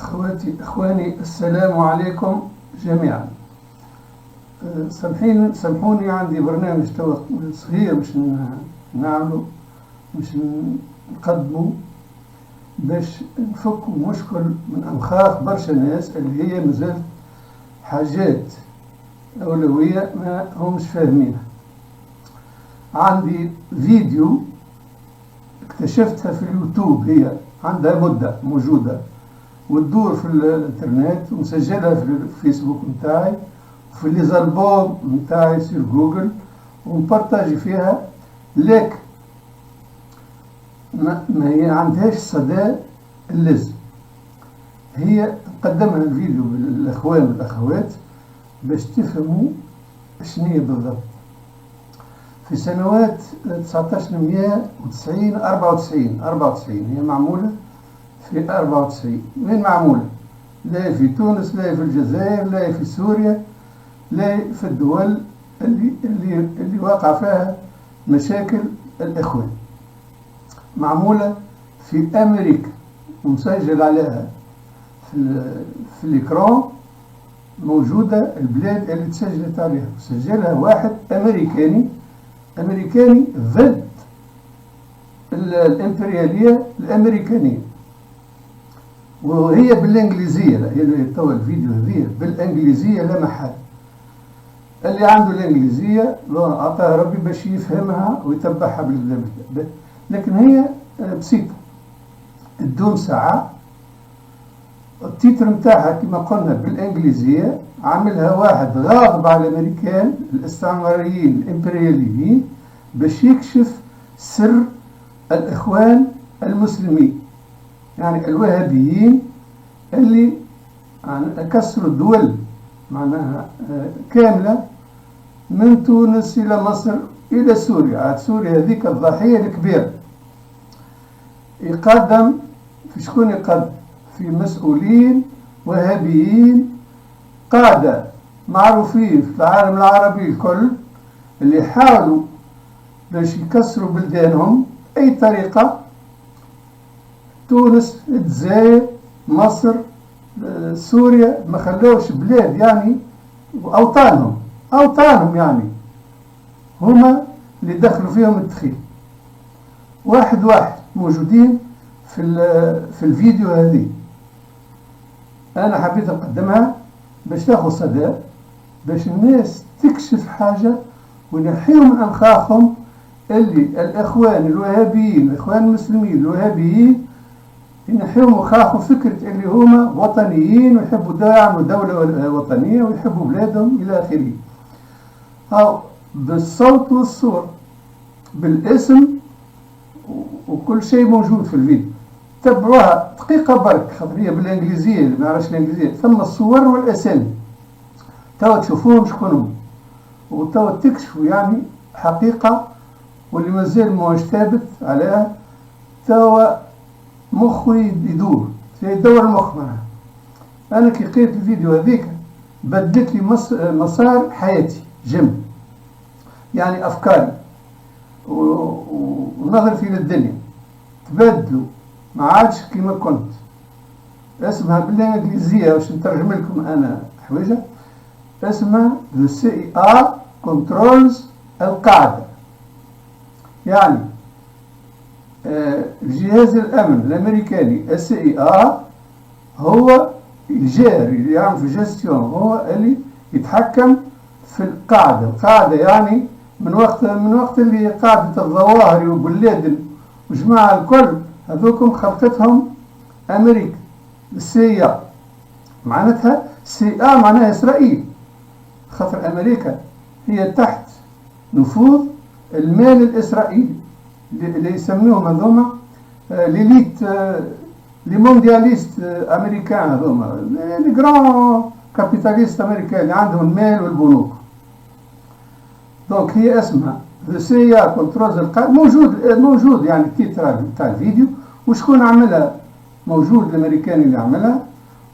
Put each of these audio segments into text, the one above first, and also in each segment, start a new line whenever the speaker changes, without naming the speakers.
إخواني السلام عليكم جميعا. سامحوني، عندي برنامج صغير باش نعمله، باش نقدمه باش نفكوا مشكل من أمخاخ برشا ناس اللي هي مازالت حاجات أولوية ما همش فاهمينها. عندي فيديو اكتشفتها في اليوتيوب، هي عندها مدة موجودة وتدور في الانترنت، ومسجلها في الفيسبوك متاعي وفي ليزالبوم متاعي في جوجل ومبارطاجي فيها، لكن ما هي عندهاش صدى اللازم. هي نقدمها الفيديو للأخوان والأخوات باش تفهموا شنية بالضبط. في سنوات 1994 94 هي معمولة في 94. وين معمولة؟ لا في تونس، لا في الجزائر، لا في سوريا، لا في الدول اللي واقع فيها مشاكل الإخوان. معمولة في أمريكا ومسجل عليها في الإكران، موجودة البلاد اللي تسجلت عليها، سجلها واحد أمريكاني ضد الإمبريالية الأمريكانية، وهي بالإنجليزية. هي توا الفيديو هذه بالإنجليزية لا محال. اللي عنده الإنجليزية أعطاه ربي باش يفهمها ويتبعها بالكدا، لكن هي بسيطة، تدوم ساعة. التيتر متاعها كما قلنا بالإنجليزية، عاملها واحد غاضب على الأمريكان الاستعماريين الإمبرياليين باش يكشف سر الإخوان المسلمين، يعني الوهابيين اللي كسروا الدول معناها كاملة، من تونس إلى مصر إلى سوريا. عاد سوريا هذيك الضحية الكبيرة. يقدم في شكون؟ يقدم في مسؤولين وهابيين قادة معروفين في العالم العربي الكل، اللي يحاولوا باش يكسروا بلدانهم أي طريقة. تونس، الجزائر، مصر، سوريا، ما خلوش بلاد يعني أوطانهم يعني هما اللي دخلوا فيهم الدخيل. واحد موجودين في الفيديو هذه. أنا حبيت أقدمها باش تاخذ صدى، باش الناس تكشف حاجة ونحيوا من أمخاخهم اللي الإخوان الوهابيين، الإخوان المسلمين الوهابيين، ينحيوا مخاخهم فكرة اللي هما وطنيين ويحبوا يعملوا دولة وطنية ويحبوا بلادهم إلى آخره. أو بالصوت والصورة بالاسم وكل شيء موجود في الفيديو. تبعوها دقيقة برك، خاطر هي بالإنجليزية، اللي ما يعرفش الإنجليزية ثم الصور والأسامي، توا تشوفوهم شكونهم وتوا تكشفوا يعني حقيقة. واللي مازال موش ثابت عليها توا مخه يدور المخ معها. أنا كي قريت الفيديو هذيك بدلت لي مسار حياتي يعني أفكاري ونظرتي للدنيا تبدلوا، ما عادش كما كنت. اسمها بالإنجليزية باش نترجم لكم أنا حويجة، اسمها The CIA Controls القاعدة. يعني جهاز الأمن الأمريكاني CIA هو الجاري اللي يعمل في جستيون، هو اللي يتحكم في القاعدة يعني من وقت اللي قاعدة الظواهر وبن لادن وجماعة الكل هذوكم خلقتهم أمريكا. CIA معناتها CIA معناها إسرائيل، خاطر أمريكا هي تحت نفوذ المال الإسرائيلي اللي يسموهم هذوما ليليت لي موندياليست أمريكان، هذوما لي جران كابيتاليست أمريكان اللي عندهم المال والبنوك. دونك هي اسمها The CIA Controls القاعدة. موجود يعني التيتر تاع الفيديو وشكون عملها، موجود الأمريكاني اللي عملها.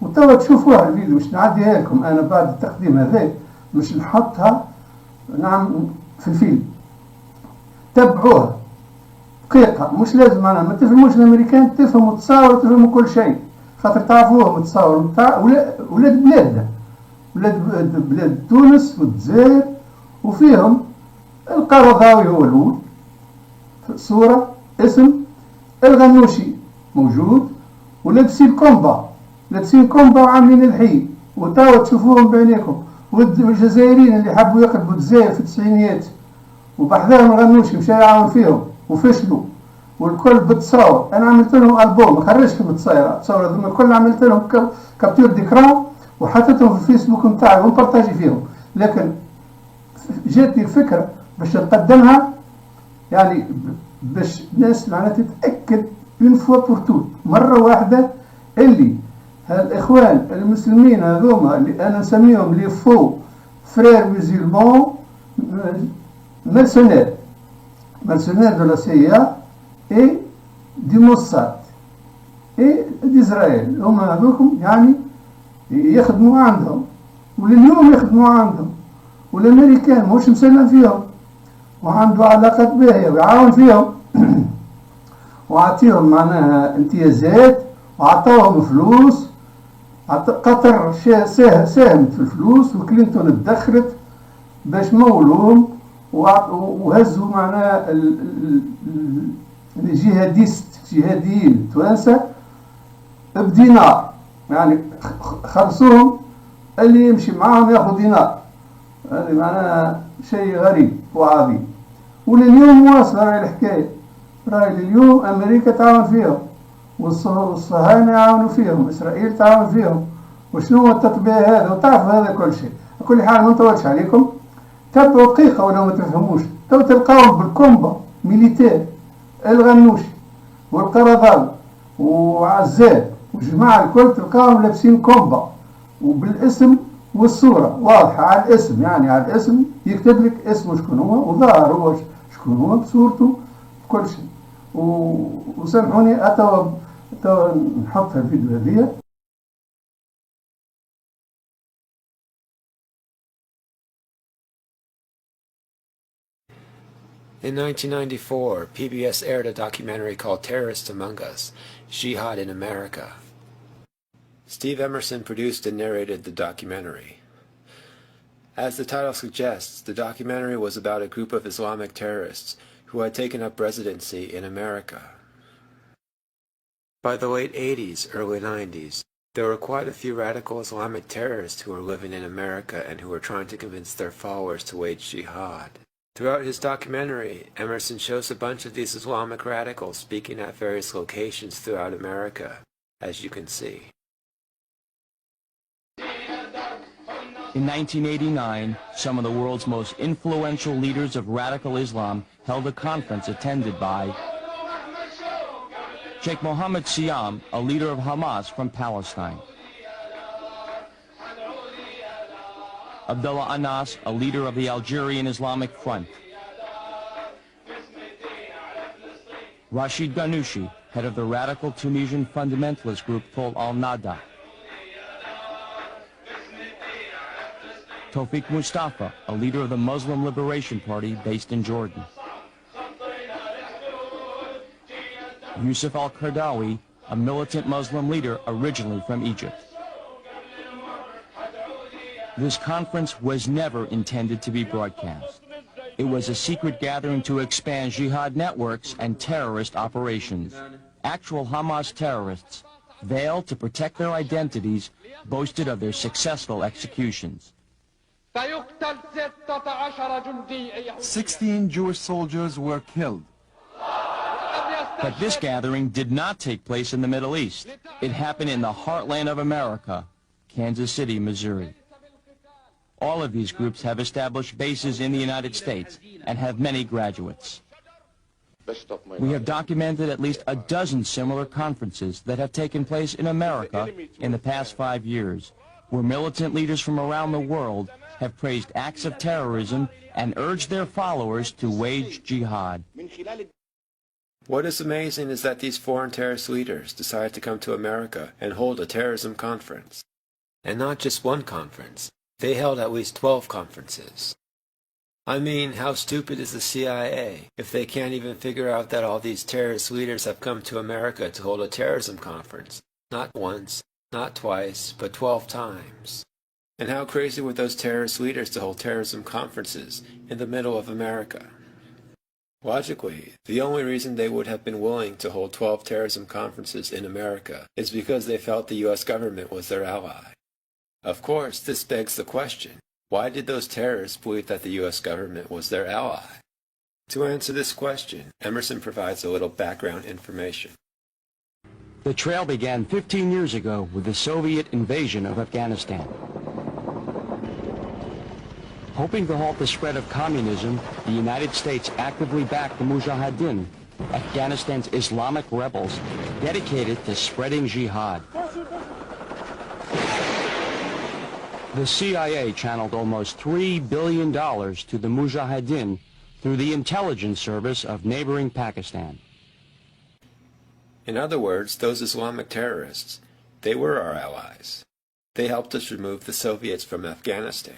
وتوا تشوفوها الفيديو، مش نعديها لكم أنا بعد التقديم هذا، مش نحطها في الفيلم. تبعوها دقيقة، مش لازم أنا ما تفهموش الأمريكان، تفهموا تصاور، تفهموا كل شيء، خاطر تعرفوهم تصوروا تاع ولاد بلادنا، ولاد بلاد تونس والجزائر، وفيهم القرضاوي هو الأول صورة اسم، الغنوشي موجود، ولابسين كومبا، لابسين كومبا وعاملين الحي، وتوا تشوفوهم بعينيكم. والجزائريين اللي حبوا يقلبوا الجزائر في التسعينيات وبحذاهم الغنوشي مشى يعاون فيهم وفشلوا، والكل بالتصاور. انا عملت لهم البوم، ما خرجتهم التصاور هذوما الكل، عملت لهم كابتور ديكران وحطيتهم في الفيسبوك نتاعي ونبارطاجي فيهم. لكن جاتني الفكره باش نقدمها، يعني باش الناس معناتها تتاكد اون فوا بور توت، مره واحده، اللي هالاخوان المسلمين هذوما اللي انا نسميهم لي فaux frères musulmans mercenaires de la CIA et du Mossad et d'Israël، هما هذوكم يعني يخدموا عندهم، ولليوم يخدموا عندهم، والامريكان مش مسلم فيهم وعنده علاقات باهيه ويعاون فيهم وعطيهم معناها امتيازات وعطاهم فلوس. قطر ساهمت في الفلوس، وكلينتون تدخلت باش مولوهم وهزوا معناها الجهاديين التوانسه بدينار، يعني خلصوهم، اللي يمشي معاهم ياخذ دينار. هذه معناها شيء غريب وعظيم. ولليوم واصله راهي الحكايه، راهي لليوم امريكا تعاون فيهم، والصهاينه يعاونوا فيهم، اسرائيل تعاون فيهم. وشنو هو التطبيق هذا؟ وتعرفوا هذا كل شيء. على كل حال ما نطولش عليكم، تبعوا دقيقه ولا ما تفهموش، تو تلقاهم بالكومبا ميليتير، الغنوشي والقرضاوي وعزاب والجماعه الكل تلقاهم لابسين كومبا وبالاسم والصوره واضحه على الاسم، يعني على الاسم يكتب لك اسمه شكون هو وظاهر هو شكون هو بصورته بكل شيء. وسامحوني اتوا نحط الفيديو هذيا.
In 1994, PBS aired a documentary called Terrorists Among Us, Jihad in America. Steve Emerson produced and narrated the documentary. As the title suggests, the documentary was about a group of Islamic terrorists who had taken up residency in America. By the late 80s, early 90s, there were quite a few radical Islamic terrorists who were living in America and who were trying to convince their followers to wage jihad. Throughout his documentary, Emerson shows a bunch of these Islamic radicals speaking at various locations throughout America, as you can see.
In 1989, some of the world's most influential leaders of radical Islam held a conference attended by Sheikh Mohammed Siam, a leader of Hamas from Palestine; Abdullah Anas, a leader of the Algerian Islamic Front; Rashid Ghannouchi, head of the radical Tunisian fundamentalist group called Al-Nada; Tawfiq Mustafa, a leader of the Muslim Liberation Party based in Jordan; Yusuf al-Qaradawi, a militant Muslim leader originally from Egypt. This conference was never intended to be broadcast. It was a secret gathering to expand jihad networks and terrorist operations. Actual Hamas terrorists, veiled to protect their identities, boasted of their successful executions.
16 Jewish soldiers were killed.
But this gathering did not take place in the Middle East. It happened in the heartland of America, Kansas City, Missouri. All of these groups have established bases in the United States and have many graduates. We have documented at least a dozen similar conferences that have taken place in America in the past 5 years, where militant leaders from around the world have praised acts of terrorism and urged their followers to wage jihad.
What is amazing is that these foreign terrorist leaders decided to come to America and hold a terrorism conference. And not just one conference. They held at least 12 conferences. I mean, how stupid is the CIA if they can't even figure out that all these terrorist leaders have come to America to hold a terrorism conference, Not once, not twice, but 12 times. And how crazy were those terrorist leaders to hold terrorism conferences in the middle of America? Logically, the only reason they would have been willing to hold 12 terrorism conferences in America is because they felt the U.S. government was their ally. Of course, this begs the question, why did those terrorists believe that the U.S. government was their ally? To answer this question, Emerson provides a little background information.
The trail began 15 years ago with the Soviet invasion of Afghanistan. Hoping to halt the spread of communism, the United States actively backed the Mujahideen, Afghanistan's Islamic rebels dedicated to spreading jihad. The CIA channeled almost $3 billion to the Mujahideen through the intelligence service of neighboring Pakistan.
In other words, those Islamic terrorists, they were our allies. They helped us remove the Soviets from Afghanistan.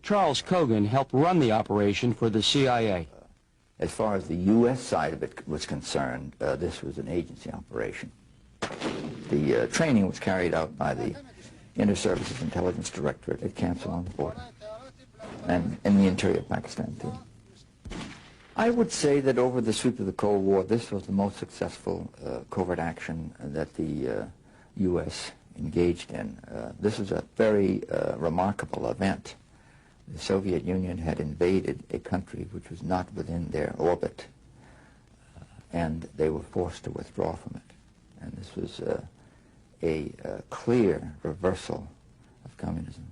Charles Kogan helped run the operation for the CIA.
As far as the U.S. side of it was concerned, this was an agency operation. The training was carried out by the Inter-Services Intelligence Directorate at camps along the border and in the interior of Pakistan, too. I would say that over the sweep of the Cold War, this was the most successful covert action that the U.S. engaged in. This was a very remarkable event. The Soviet Union had invaded a country which was not within their orbit, and they were forced to withdraw from it. And this was a clear reversal of communism.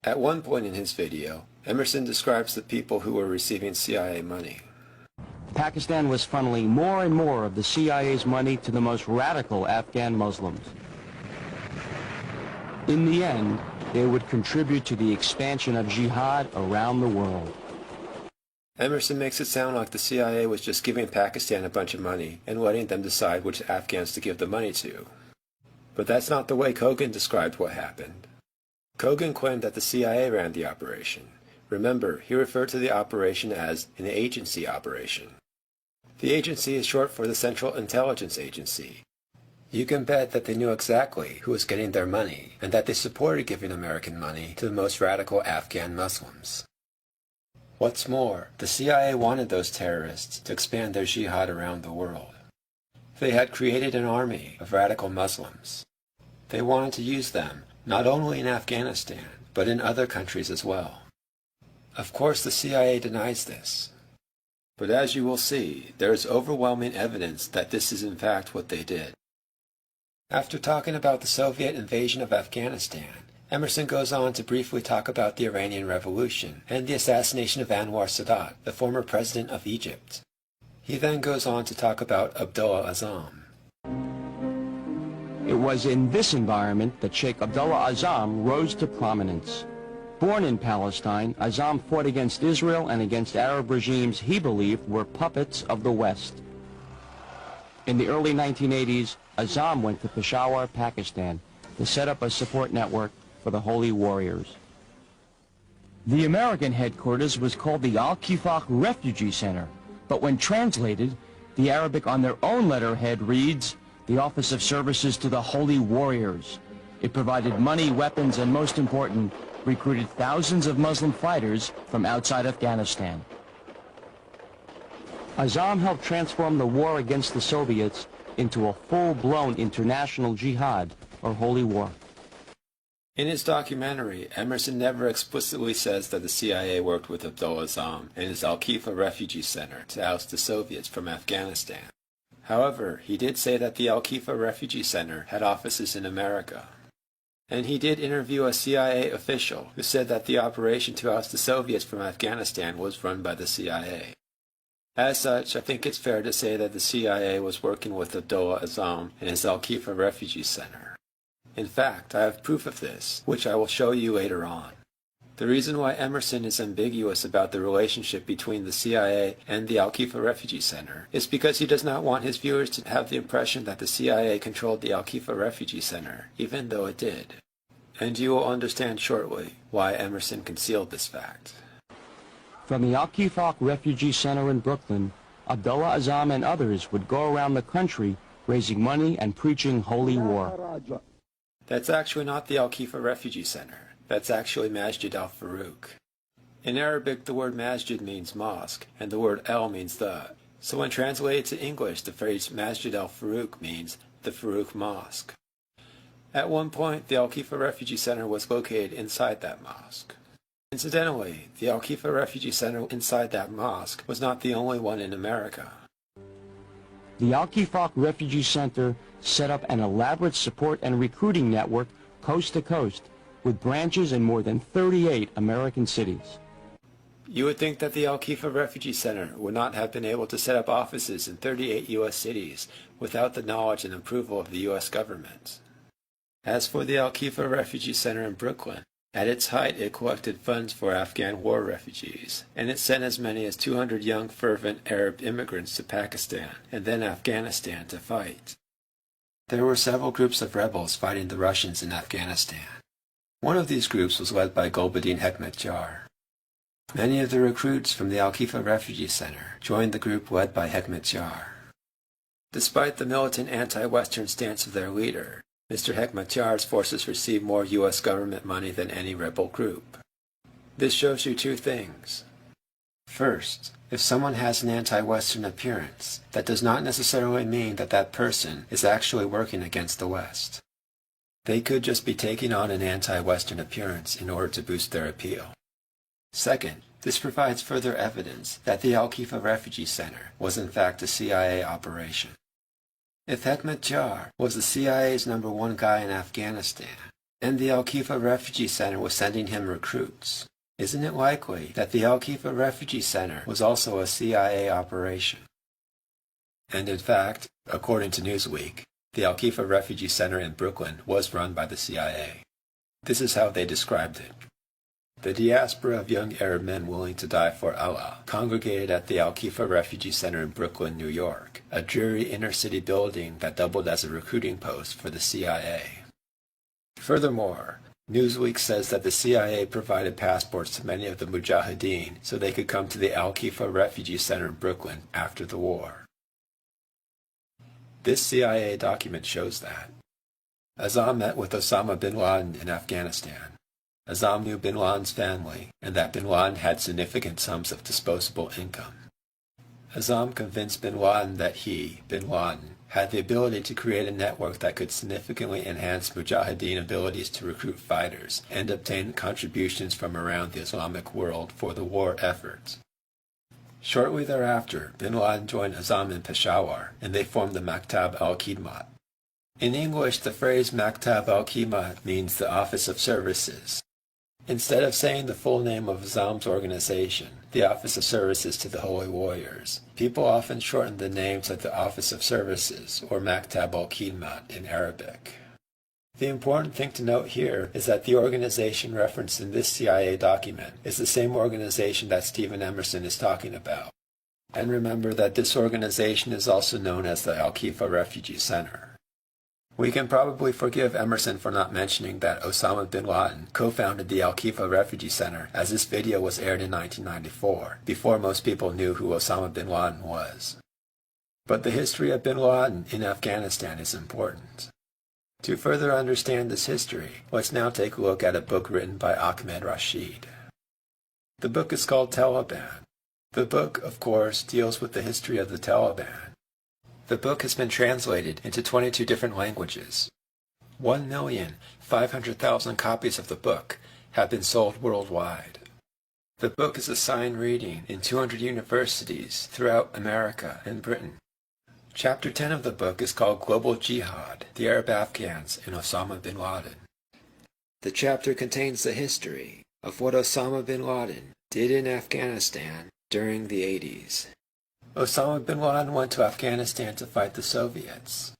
At one point in his video, Emerson describes the people who were receiving CIA money.
Pakistan was funneling more and more of the CIA's money to the most radical Afghan Muslims. In the end, they would contribute to the expansion of jihad around the world.
Emerson makes it sound like the CIA was just giving Pakistan a bunch of money and letting them decide which Afghans to give the money to. But that's not the way Kogan described what happened. Kogan claimed that the CIA ran the operation. Remember, he referred to the operation as an agency operation. The agency is short for the Central Intelligence Agency. You can bet that they knew exactly who was getting their money, and that they supported giving American money to the most radical Afghan Muslims. What's more, the CIA wanted those terrorists to expand their jihad around the world. They had created an army of radical Muslims. They wanted to use them, not only in Afghanistan, but in other countries as well. Of course, the CIA denies this. But as you will see, there is overwhelming evidence that this is in fact what they did. After talking about the Soviet invasion of Afghanistan, Emerson goes on to briefly talk about the Iranian Revolution and the assassination of Anwar Sadat, the former president of Egypt. He then goes on to talk about Abdullah Azzam.
It was in this environment that Sheikh Abdullah Azzam rose to prominence. Born in Palestine, Azzam fought against Israel and against Arab regimes he believed were puppets of the West. In the early 1980s, Azzam went to Peshawar, Pakistan, to set up a support network for the Holy Warriors. The American headquarters was called the Al-Kifaq Refugee Center, but when translated, the Arabic on their own letterhead reads, the Office of Services to the Holy Warriors. It provided money, weapons, and most important, recruited thousands of Muslim fighters from outside Afghanistan. Azzam helped transform the war against the Soviets into a full-blown international jihad, or holy war.
In his documentary, Emerson never explicitly says that the CIA worked with Abdullah Azzam and his Al-Kifaq Refugee Center to oust the Soviets from Afghanistan. However, he did say that the Al-Kifaq Refugee Center had offices in America. And he did interview a CIA official who said that the operation to oust the Soviets from Afghanistan was run by the CIA. As such, I think it's fair to say that the CIA was working with Abdullah Azzam and his Al-Kifaq Refugee Center. In fact, I have proof of this, which I will show you later on. The reason why Emerson is ambiguous about the relationship between the CIA and the Al-Kifaq Refugee Center is because he does not want his viewers to have the impression that the CIA controlled the Al-Kifaq Refugee Center, even though it did. And you will understand shortly why Emerson concealed this fact.
From the Al-Kifaq Refugee Center in Brooklyn, Abdullah Azzam and others would go around the country raising money and preaching holy war.
That's actually not the Al-Khifa Refugee Center. That's actually Masjid al-Farouk. In Arabic, the word masjid means mosque, and the word al means the. So when translated to English, the phrase Masjid al-Farouk means the Farouk Mosque. At one point, the Al-Khifa Refugee Center was located inside that mosque. Incidentally, the Al-Khifa Refugee Center inside that mosque was not the only one in America.
The Al-Khifa Refugee Center set up an elaborate support and recruiting network coast to coast with branches in more than 38 American cities.
You would think that the Al-Khifa Refugee Center would not have been able to set up offices in 38 U.S. cities without the knowledge and approval of the U.S. government. As for the Al-Khifa Refugee Center in Brooklyn, at its height it collected funds for Afghan war refugees, and it sent as many as 200 young fervent Arab immigrants to Pakistan and then Afghanistan to fight. There were several groups of rebels fighting the Russians in Afghanistan. One of these groups was led by Gulbuddin Hekmatyar. Many of the recruits from the Al-Khifa Refugee Center joined the group led by Hekmatyar. Despite the militant anti-Western stance of their leader, Mr. Hekmatyar's forces received more U.S. government money than any rebel group. This shows you two things. First, if someone has an anti-Western appearance, that does not necessarily mean that that person is actually working against the West. They could just be taking on an anti-Western appearance in order to boost their appeal. Second, this provides further evidence that the Al-Khifa Refugee Center was in fact a CIA operation. If Hekmatyar was the CIA's #1 guy in Afghanistan, and the Al-Khifa Refugee Center was sending him recruits, isn't it likely that the Al-Khifa Refugee Center was also a CIA operation? And in fact, according to Newsweek, the Al-Khifa Refugee Center in Brooklyn was run by the CIA. This is how they described it. The diaspora of young Arab men willing to die for Allah congregated at the Al-Khifa Refugee Center in Brooklyn, New York, a dreary inner-city building that doubled as a recruiting post for the CIA. Furthermore, Newsweek says that the CIA provided passports to many of the Mujahideen so they could come to the Al-Khifa Refugee Center in Brooklyn after the war. This CIA document shows that Azam met with Osama bin Laden in Afghanistan. Azam knew bin Laden's family, and that bin Laden had significant sums of disposable income. Azam convinced bin Laden that he, bin Laden, had the ability to create a network that could significantly enhance Mujahideen abilities to recruit fighters and obtain contributions from around the Islamic world for the war efforts. Shortly thereafter, bin Laden joined Azam in Peshawar, and they formed the Maktab al-Khidmat. In English, the phrase Maktab al-Khidmat means the Office of Services. Instead of saying the full name of Azam's organization, the Office of Services to the Holy Warriors, people often shorten the names of the Office of Services, or Maktab al-Khidmat in Arabic. The important thing to note here is that the organization referenced in this CIA document is the same organization that Stephen Emerson is talking about. And remember that this organization is also known as the Al-Khifa Refugee Center. We can probably forgive Emerson for not mentioning that Osama bin Laden co-founded the Al-Khifa Refugee Center, as this video was aired in 1994, before most people knew who Osama bin Laden was. But the history of bin Laden in Afghanistan is important. To further understand this history, let's now take a look at a book written by Ahmed Rashid. The book is called Taliban. The book, of course, deals with the history of the Taliban. The book has been translated into 22 different languages. 1,500,000 copies of the book have been sold worldwide. The book is assigned reading in 200 universities throughout America and Britain. Chapter 10 of the book is called Global Jihad, the Arab Afghans and Osama bin Laden. The chapter contains the history of what Osama bin Laden did in Afghanistan during the 80s. Osama bin Laden went to Afghanistan to fight the Soviets.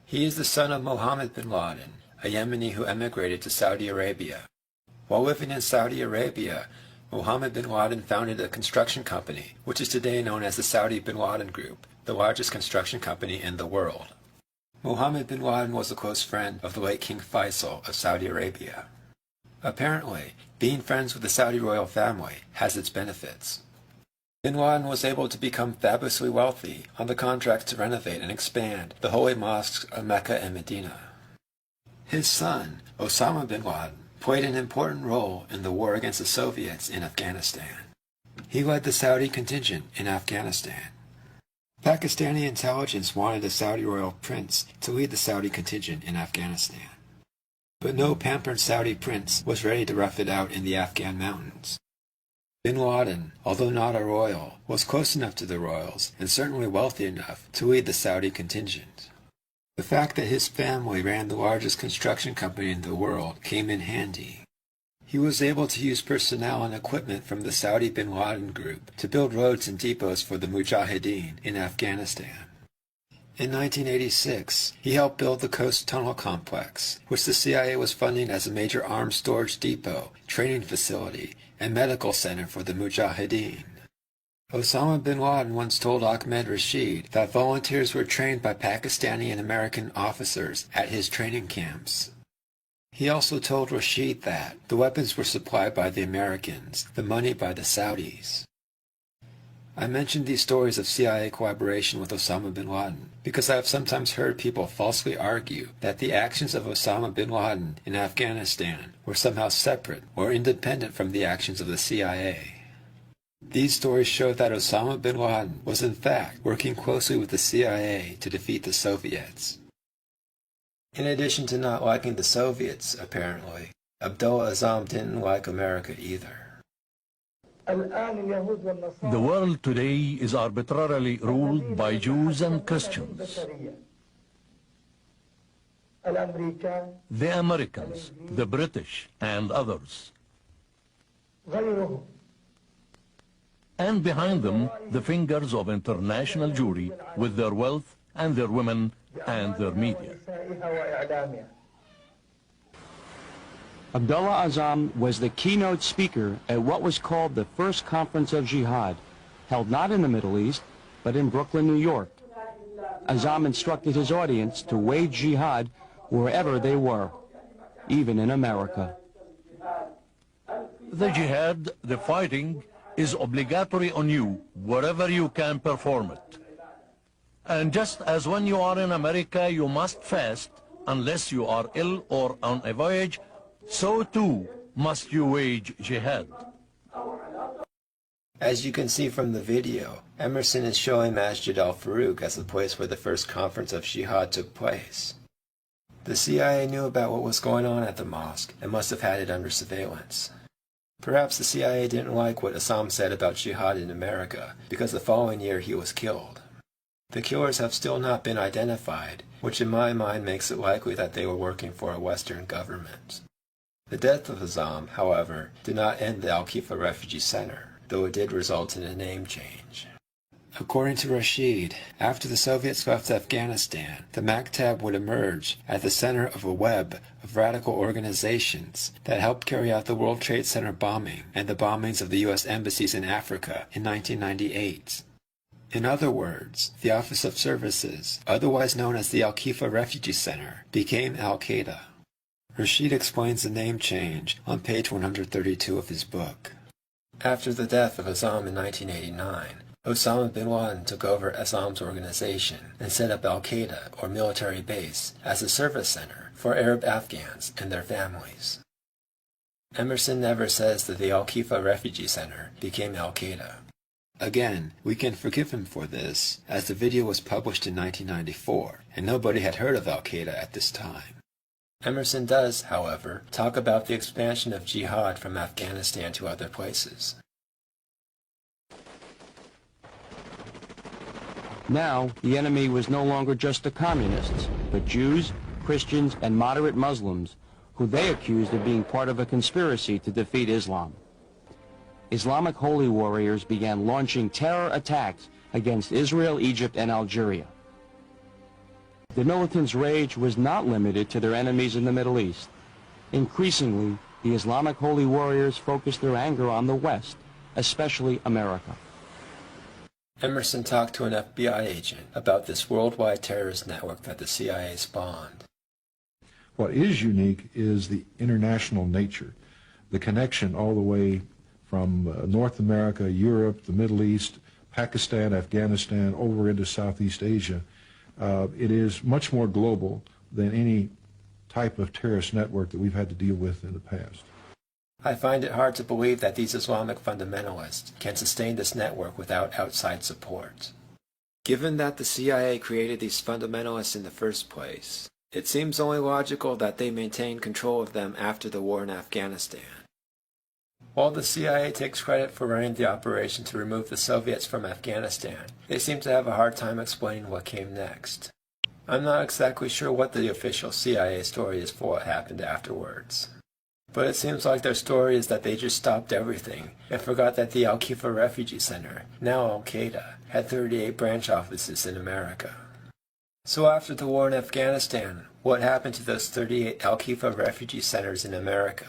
He is the son of Mohammed bin Laden, a Yemeni who emigrated to Saudi Arabia. While living in Saudi Arabia, Mohammed bin Laden founded a construction company, which is today known as the Saudi bin Laden Group, the largest construction company in the world. Mohammed bin Laden was a close friend of the late King Faisal of Saudi Arabia. Apparently, being friends with the Saudi royal family has its benefits. Bin Laden was able to become fabulously wealthy on the contract to renovate and expand the holy mosques of Mecca and Medina. His son, Osama bin Laden, played an important role in the war against the Soviets in Afghanistan. He led the Saudi contingent in Afghanistan. Pakistani intelligence wanted a Saudi royal prince to lead the Saudi contingent in Afghanistan. But no pampered Saudi prince was ready to rough it out in the Afghan mountains. Bin Laden, although not a royal, was close enough to the royals and certainly wealthy enough to lead the Saudi contingent. The fact that his family ran the largest construction company in the world came in handy. He was able to use personnel and equipment from the Saudi Bin Laden group to build roads and depots for the Mujahideen in Afghanistan. In 1986, he helped build the Coast Tunnel Complex, which the CIA was funding as a major arms storage depot, training facility, and medical center for the Mujahideen. Osama bin Laden once told Ahmed Rashid that volunteers were trained by Pakistani and American officers at his training camps. He also told Rashid that the weapons were supplied by the Americans, the money by the Saudis. I mentioned these stories of CIA collaboration with Osama bin Laden because I have sometimes heard people falsely argue that the actions of Osama bin Laden in Afghanistan were somehow separate or independent from the actions of the CIA. These stories show that Osama bin Laden was in fact working closely with the CIA to defeat the Soviets. In addition to not liking the Soviets, apparently, Abdullah Azzam didn't like America either.
The world today is arbitrarily ruled by Jews and Christians. The Americans, the British, and others. And behind them, the fingers of international Jewry with their wealth and their women and their media.
Abdullah Azzam was the keynote speaker at what was called the First Conference of Jihad, held not in the Middle East, but in Brooklyn, New York. Azzam instructed his audience to wage jihad wherever they were, even in America.
The jihad, the fighting, is obligatory on you wherever you can perform it. And just as when you are in America you must fast unless you are ill or on a voyage, so too must you wage jihad.
As you can see from the video, Emerson is showing Masjid al-Farouk as the place where the first conference of jihad took place. The CIA knew about what was going on at the mosque and must have had it under surveillance. Perhaps the CIA didn't like what Azzam said about jihad in America because the following year he was killed. The killers have still not been identified, which in my mind makes it likely that they were working for a Western government. The death of Azzam, however, did not end the Al-Khifa Refugee Center, though it did result in a name change. According to Rashid, after the Soviets left Afghanistan, the Maktab would emerge at the center of a web of radical organizations that helped carry out the World Trade Center bombing and the bombings of the U.S. embassies in Africa in 1998. In other words, the Office of Services, otherwise known as the Al-Khifa Refugee Center, became Al-Qaeda. Rashid explains the name change on page 132 of his book. After the death of Azzam in 1989, Osama bin Laden took over Azzam's organization and set up Al-Qaeda, or military base, as a service center for Arab Afghans and their families. Emerson never says that the Al-Khifa Refugee Center became Al-Qaeda. Again, we can forgive him for this, as the video was published in 1994, and nobody had heard of Al-Qaeda at this time. Emerson does, however, talk about the expansion of jihad from Afghanistan to other places.
Now, the enemy was no longer just the communists, but Jews, Christians, and moderate Muslims, who they accused of being part of a conspiracy to defeat Islam. Islamic holy warriors began launching terror attacks against Israel, Egypt, and Algeria. The militants' rage was not limited to their enemies in the Middle East. Increasingly, the Islamic holy warriors focused their anger on the West, especially America.
Emerson talked to an FBI agent about this worldwide terrorist network that the CIA spawned.
What is unique is the international nature, the connection all the way from North America, Europe, the Middle East, Pakistan, Afghanistan, over into Southeast Asia. It is much more global than any type of terrorist network that we've had to deal with in the past.
I find it hard to believe that these Islamic fundamentalists can sustain this network without outside support. Given that the CIA created these fundamentalists in the first place, it seems only logical that they maintain control of them after the war in Afghanistan. While the CIA takes credit for running the operation to remove the Soviets from Afghanistan, they seem to have a hard time explaining what came next. I'm not exactly sure what the official CIA story is for what happened afterwards. But it seems like their story is that they just stopped everything and forgot that the Al-Khifa Refugee Center, now Al-Qaeda, had 38 branch offices in America. So after the war in Afghanistan, what happened to those 38 Al-Khifa Refugee Centers in America?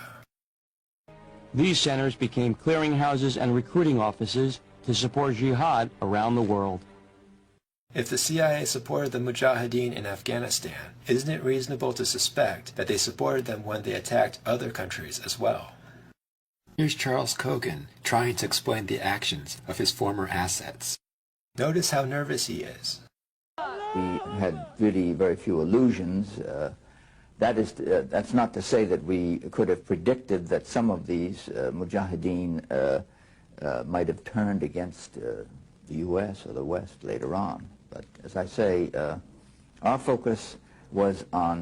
These centers became clearinghouses and recruiting offices to support jihad around the world.
If the CIA supported the Mujahideen in Afghanistan, isn't it reasonable to suspect that they supported them when they attacked other countries as well? Here's Charles Kogan trying to explain the actions of his former assets. Notice how nervous he is.
We had really very few illusions. That's not to say that we could have predicted that some of these Mujahideen might have turned against the U.S. or the West later on. But as I say, our focus was on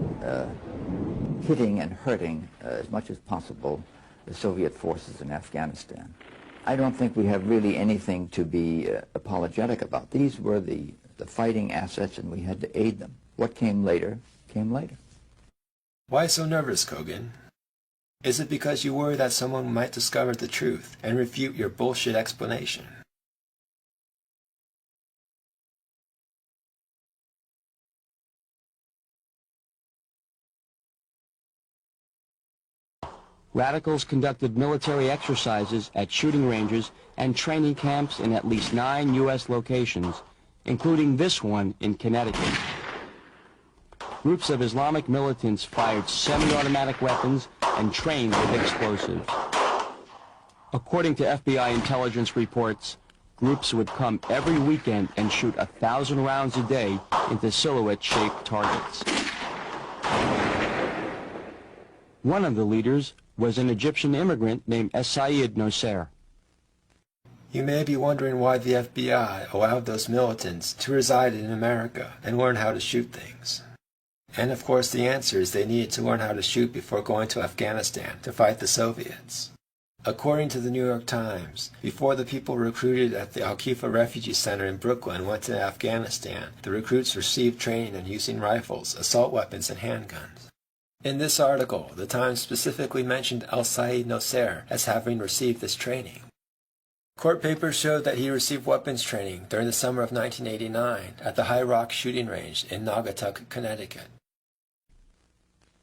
hitting and hurting as much as possible the Soviet forces in Afghanistan. I don't think we have really anything to be apologetic about. These were the fighting assets, and we had to aid them. What came later, came later.
Why so nervous, Kogan? Is it because you worry that someone might discover the truth and refute your bullshit explanation?
Radicals conducted military exercises at shooting ranges and training camps in at least 9 U.S. locations, including this one in Connecticut. Groups of Islamic militants fired semi-automatic weapons and trained with explosives. According to FBI intelligence reports, groups would come every weekend and shoot 1,000 rounds a day into silhouette-shaped targets. One of the leaders was an Egyptian immigrant named Saeed Nosser.
You may be wondering why the FBI allowed those militants to reside in America and learn how to shoot things. And of course the answer is they needed to learn how to shoot before going to Afghanistan to fight the Soviets. According to the New York Times, before the people recruited at the Al-Khifa Refugee Center in Brooklyn went to Afghanistan, the recruits received training in using rifles, assault weapons, and handguns. In this article, the Times specifically mentioned Saeed Nosser as having received this training. Court papers showed that he received weapons training during the summer of 1989 at the High Rock shooting range in Naugatuck, Connecticut.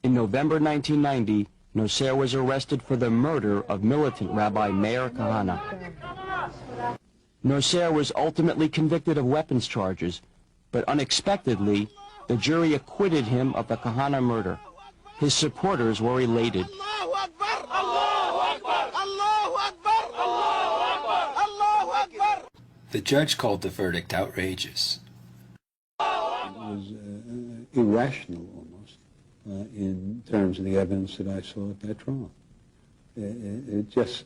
In November 1990, Nosser was arrested for the murder of militant Rabbi Meir Kahane. Nosser was ultimately convicted of weapons charges, but unexpectedly, the jury acquitted him of the Kahane murder. His supporters were elated.
The judge called the verdict outrageous.
It was irrational almost in terms of the evidence that I saw at that trial. It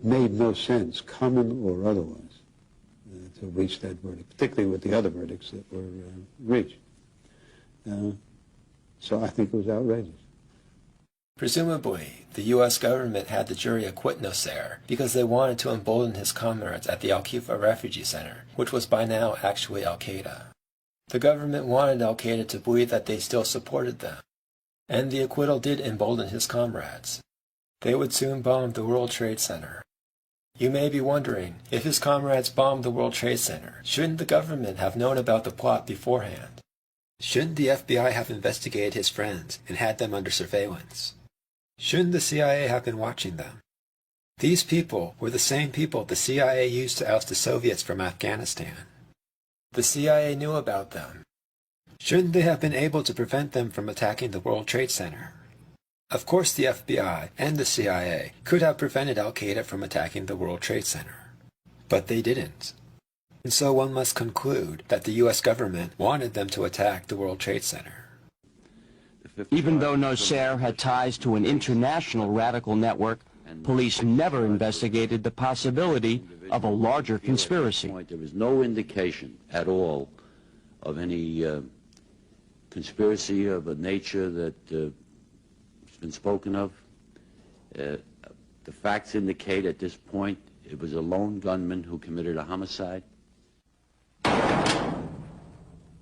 made no sense, common or otherwise, to reach that verdict, particularly with the other verdicts that were reached. So I think it was outrageous.
Presumably, the U.S. government had the jury acquit Nosser because they wanted to embolden his comrades at the Al-Khifa Refugee Center, which was by now actually Al-Qaeda. The government wanted Al-Qaeda to believe that they still supported them, and the acquittal did embolden his comrades. They would soon bomb the World Trade Center. You may be wondering, if his comrades bombed the World Trade Center, shouldn't the government have known about the plot beforehand? Shouldn't the FBI have investigated his friends and had them under surveillance? Shouldn't the CIA have been watching them? These people were the same people the CIA used to oust the Soviets from Afghanistan. The CIA knew about them. Shouldn't they have been able to prevent them from attacking the World Trade Center? Of course, the FBI and the CIA could have prevented al-Qaeda from attacking the World Trade Center, but they didn't. And so one must conclude that the U.S. government wanted them to attack the World Trade Center.
Even though Nasser had ties to an international radical network, police never investigated the possibility of a larger conspiracy.
There was no indication at all of any conspiracy of a nature that has been spoken of. The facts indicate at this point it was a lone gunman who committed a homicide.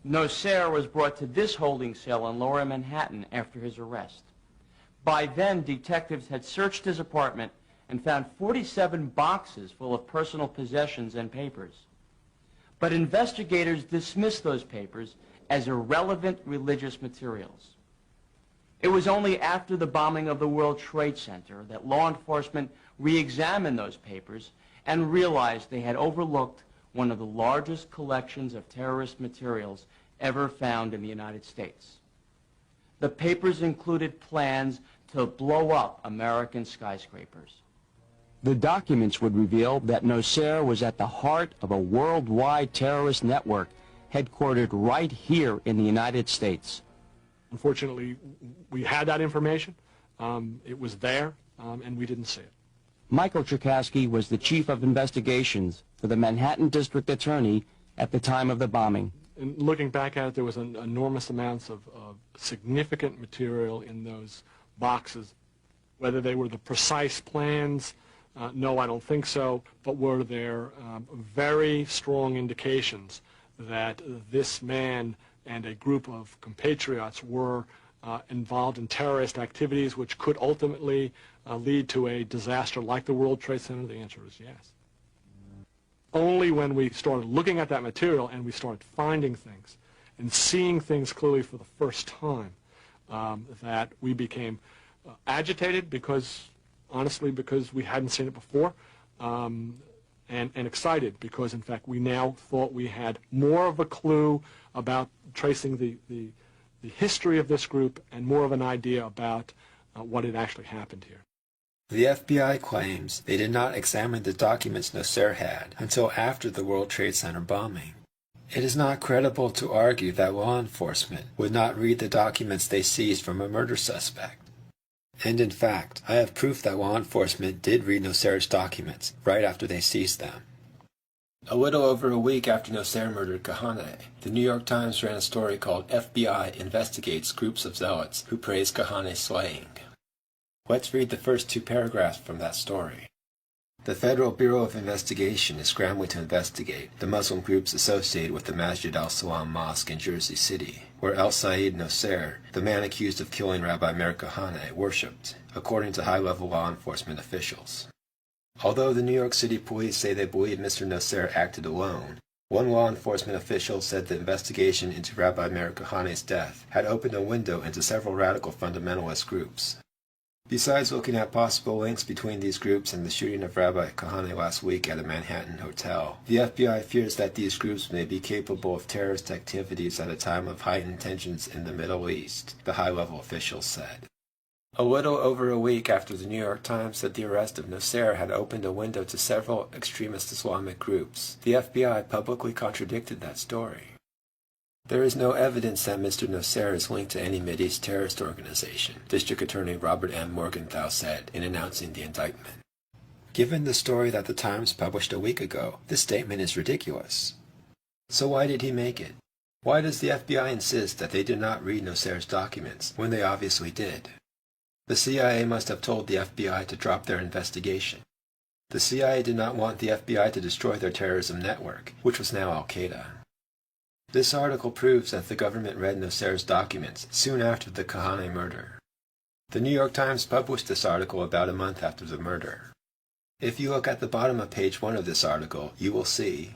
Nasser was brought to this holding cell in Lower Manhattan after his arrest. By then, detectives had searched his apartment and found 47 boxes full of personal possessions and papers. But investigators dismissed those papers as irrelevant religious materials. It was only after the bombing of the World Trade Center that law enforcement re-examined those papers and realized they had overlooked one of the largest collections of terrorist materials ever found in the United States. The papers included plans to blow up American skyscrapers. The documents would reveal that Nasser was at the heart of a worldwide terrorist network headquartered right here in the United States.
Unfortunately, we had that information. It was there, and we didn't see it.
Michael Cherkasky was the chief of investigations for the Manhattan District Attorney at the time of the bombing.
And looking back at it, there was enormous amounts of significant material in those boxes. Whether they were the precise plans, no, I don't think so, but were there very strong indications that this man and a group of compatriots were involved in terrorist activities which could ultimately lead to a disaster like the World Trade Center? The answer is yes. Only when we started looking at that material and we started finding things and seeing things clearly for the first time that we became agitated because, honestly, because we hadn't seen it before, and excited because, in fact, we now thought we had more of a clue about tracing the history of this group and more of an idea about what had actually happened here.
The FBI claims they did not examine the documents Nasser had until after the World Trade Center bombing. It is not credible to argue that law enforcement would not read the documents they seized from a murder suspect. And in fact, I have proof that law enforcement did read Nasser's documents right after they seized them. A little over a week after Nasser murdered Kahane, the New York Times ran a story called FBI Investigates Groups of Zealots Who Praise Kahane's Slaying. Let's read the first two paragraphs from that story. The Federal Bureau of Investigation is scrambling to investigate the Muslim groups associated with the Masjid al-Salam Mosque in Jersey City, where al-Said Nasser, the man accused of killing Rabbi Meir Kahane, worshipped, according to high-level law enforcement officials. Although the New York City police say they believe Mr. Nasser acted alone, one law enforcement official said the investigation into Rabbi Meir Kahane's death had opened a window into several radical fundamentalist groups. Besides looking at possible links between these groups and the shooting of Rabbi Kahane last week at a Manhattan hotel, the FBI fears that these groups may be capable of terrorist activities at a time of heightened tensions in the Middle East, the high-level officials said. A little over a week after the New York Times said the arrest of Nasser had opened a window to several extremist Islamic groups, the FBI publicly contradicted that story. There is no evidence that Mr. Nasser is linked to any Mideast terrorist organization, District Attorney Robert M. Morgenthau said in announcing the indictment. Given the story that the Times published a week ago, this statement is ridiculous. So why did he make it? Why does the FBI insist that they did not read Nasser's documents when they obviously did? The CIA must have told the FBI to drop their investigation. The CIA did not want the FBI to destroy their terrorism network, which was now al-Qaeda. This article proves that the government read Nasser's documents soon after the Kahane murder. The New York Times published this article about a month after the murder. If you look at the bottom of page 1 of this article, you will see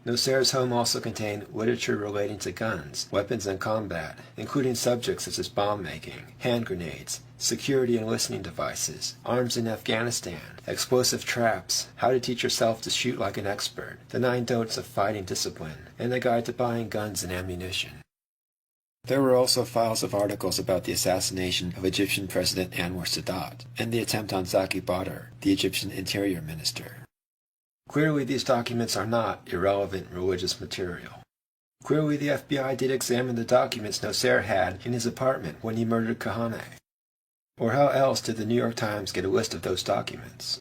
Nasser's home also contained literature relating to guns, weapons and combat, including subjects such as bomb-making, hand grenades, security and listening devices, arms in Afghanistan, explosive traps, how to teach yourself to shoot like an expert, the 9 don'ts of fighting discipline, and a guide to buying guns and ammunition. There were also files of articles about the assassination of Egyptian President Anwar Sadat and the attempt on Zaki Badr, the Egyptian Interior Minister. Clearly, these documents are not irrelevant religious material. Clearly, the FBI did examine the documents Nasser had in his apartment when he murdered Kahane. Or how else did the New York Times get a list of those documents?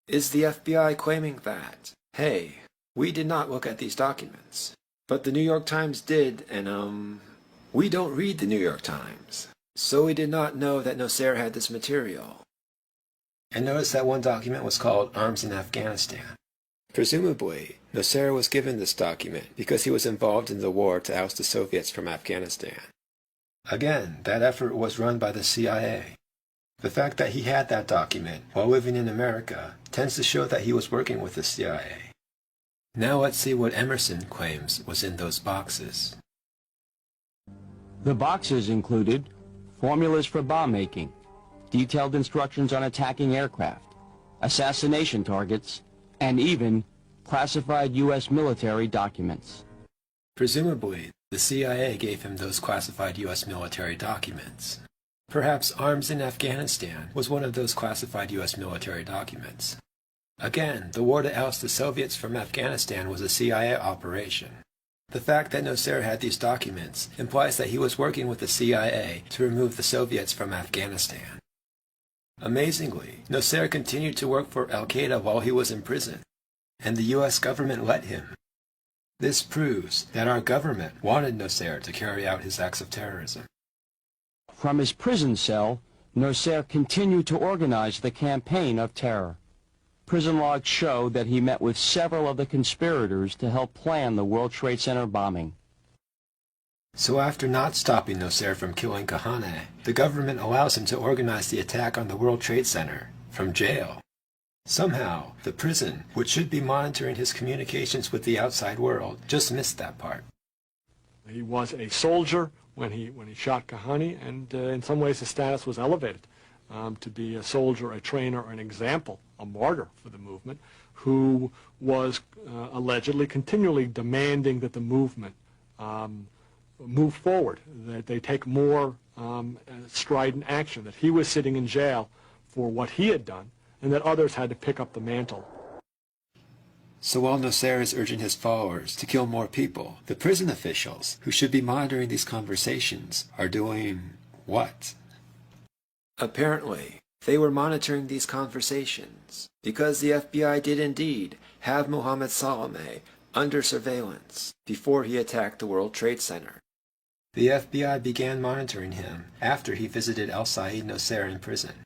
Is the FBI claiming that, hey, we did not look at these documents, but the New York Times did, and we don't read the New York Times, so we did not know that Nasser had this material. And notice that one document was called Arms in Afghanistan. Presumably, Nasser was given this document because he was involved in the war to oust the Soviets from Afghanistan. Again, that effort was run by the CIA. The fact that he had that document while living in America tends to show that he was working with the CIA. Now let's see what Emerson claims was in those boxes.
The boxes included formulas for bomb making, detailed instructions on attacking aircraft, assassination targets, and even classified U.S. military documents.
Presumably, the CIA gave him those classified U.S. military documents. Perhaps Arms in Afghanistan was one of those classified U.S. military documents. Again, the war to oust the Soviets from Afghanistan was a CIA operation. The fact that Nasser had these documents implies that he was working with the CIA to remove the Soviets from Afghanistan. Amazingly, Nasser continued to work for Al-Qaeda while he was in prison, and the U.S. government let him. This proves that our government wanted Nasser to carry out his acts of terrorism.
From his prison cell, Nasser continued to organize the campaign of terror. Prison logs show that he met with several of the conspirators to help plan the World Trade Center bombing.
So after not stopping Nasser from killing Kahane, the government allows him to organize the attack on the World Trade Center from jail. Somehow, the prison, which should be monitoring his communications with the outside world, just missed that part.
He was a soldier when he shot Kahane, and in some ways his status was elevated to be a soldier, a trainer, an example, a martyr for the movement, who was allegedly continually demanding that the movement move forward, that they take more strident action, that he was sitting in jail for what he had done, and that others had to pick up the mantle.
So while Nasser is urging his followers to kill more people, the prison officials, who should be monitoring these conversations, are doing what? Apparently, they were monitoring these conversations because the FBI did indeed have Mohammed Salameh under surveillance before he attacked the World Trade Center. The FBI began monitoring him after he visited al-Said Nasser in prison.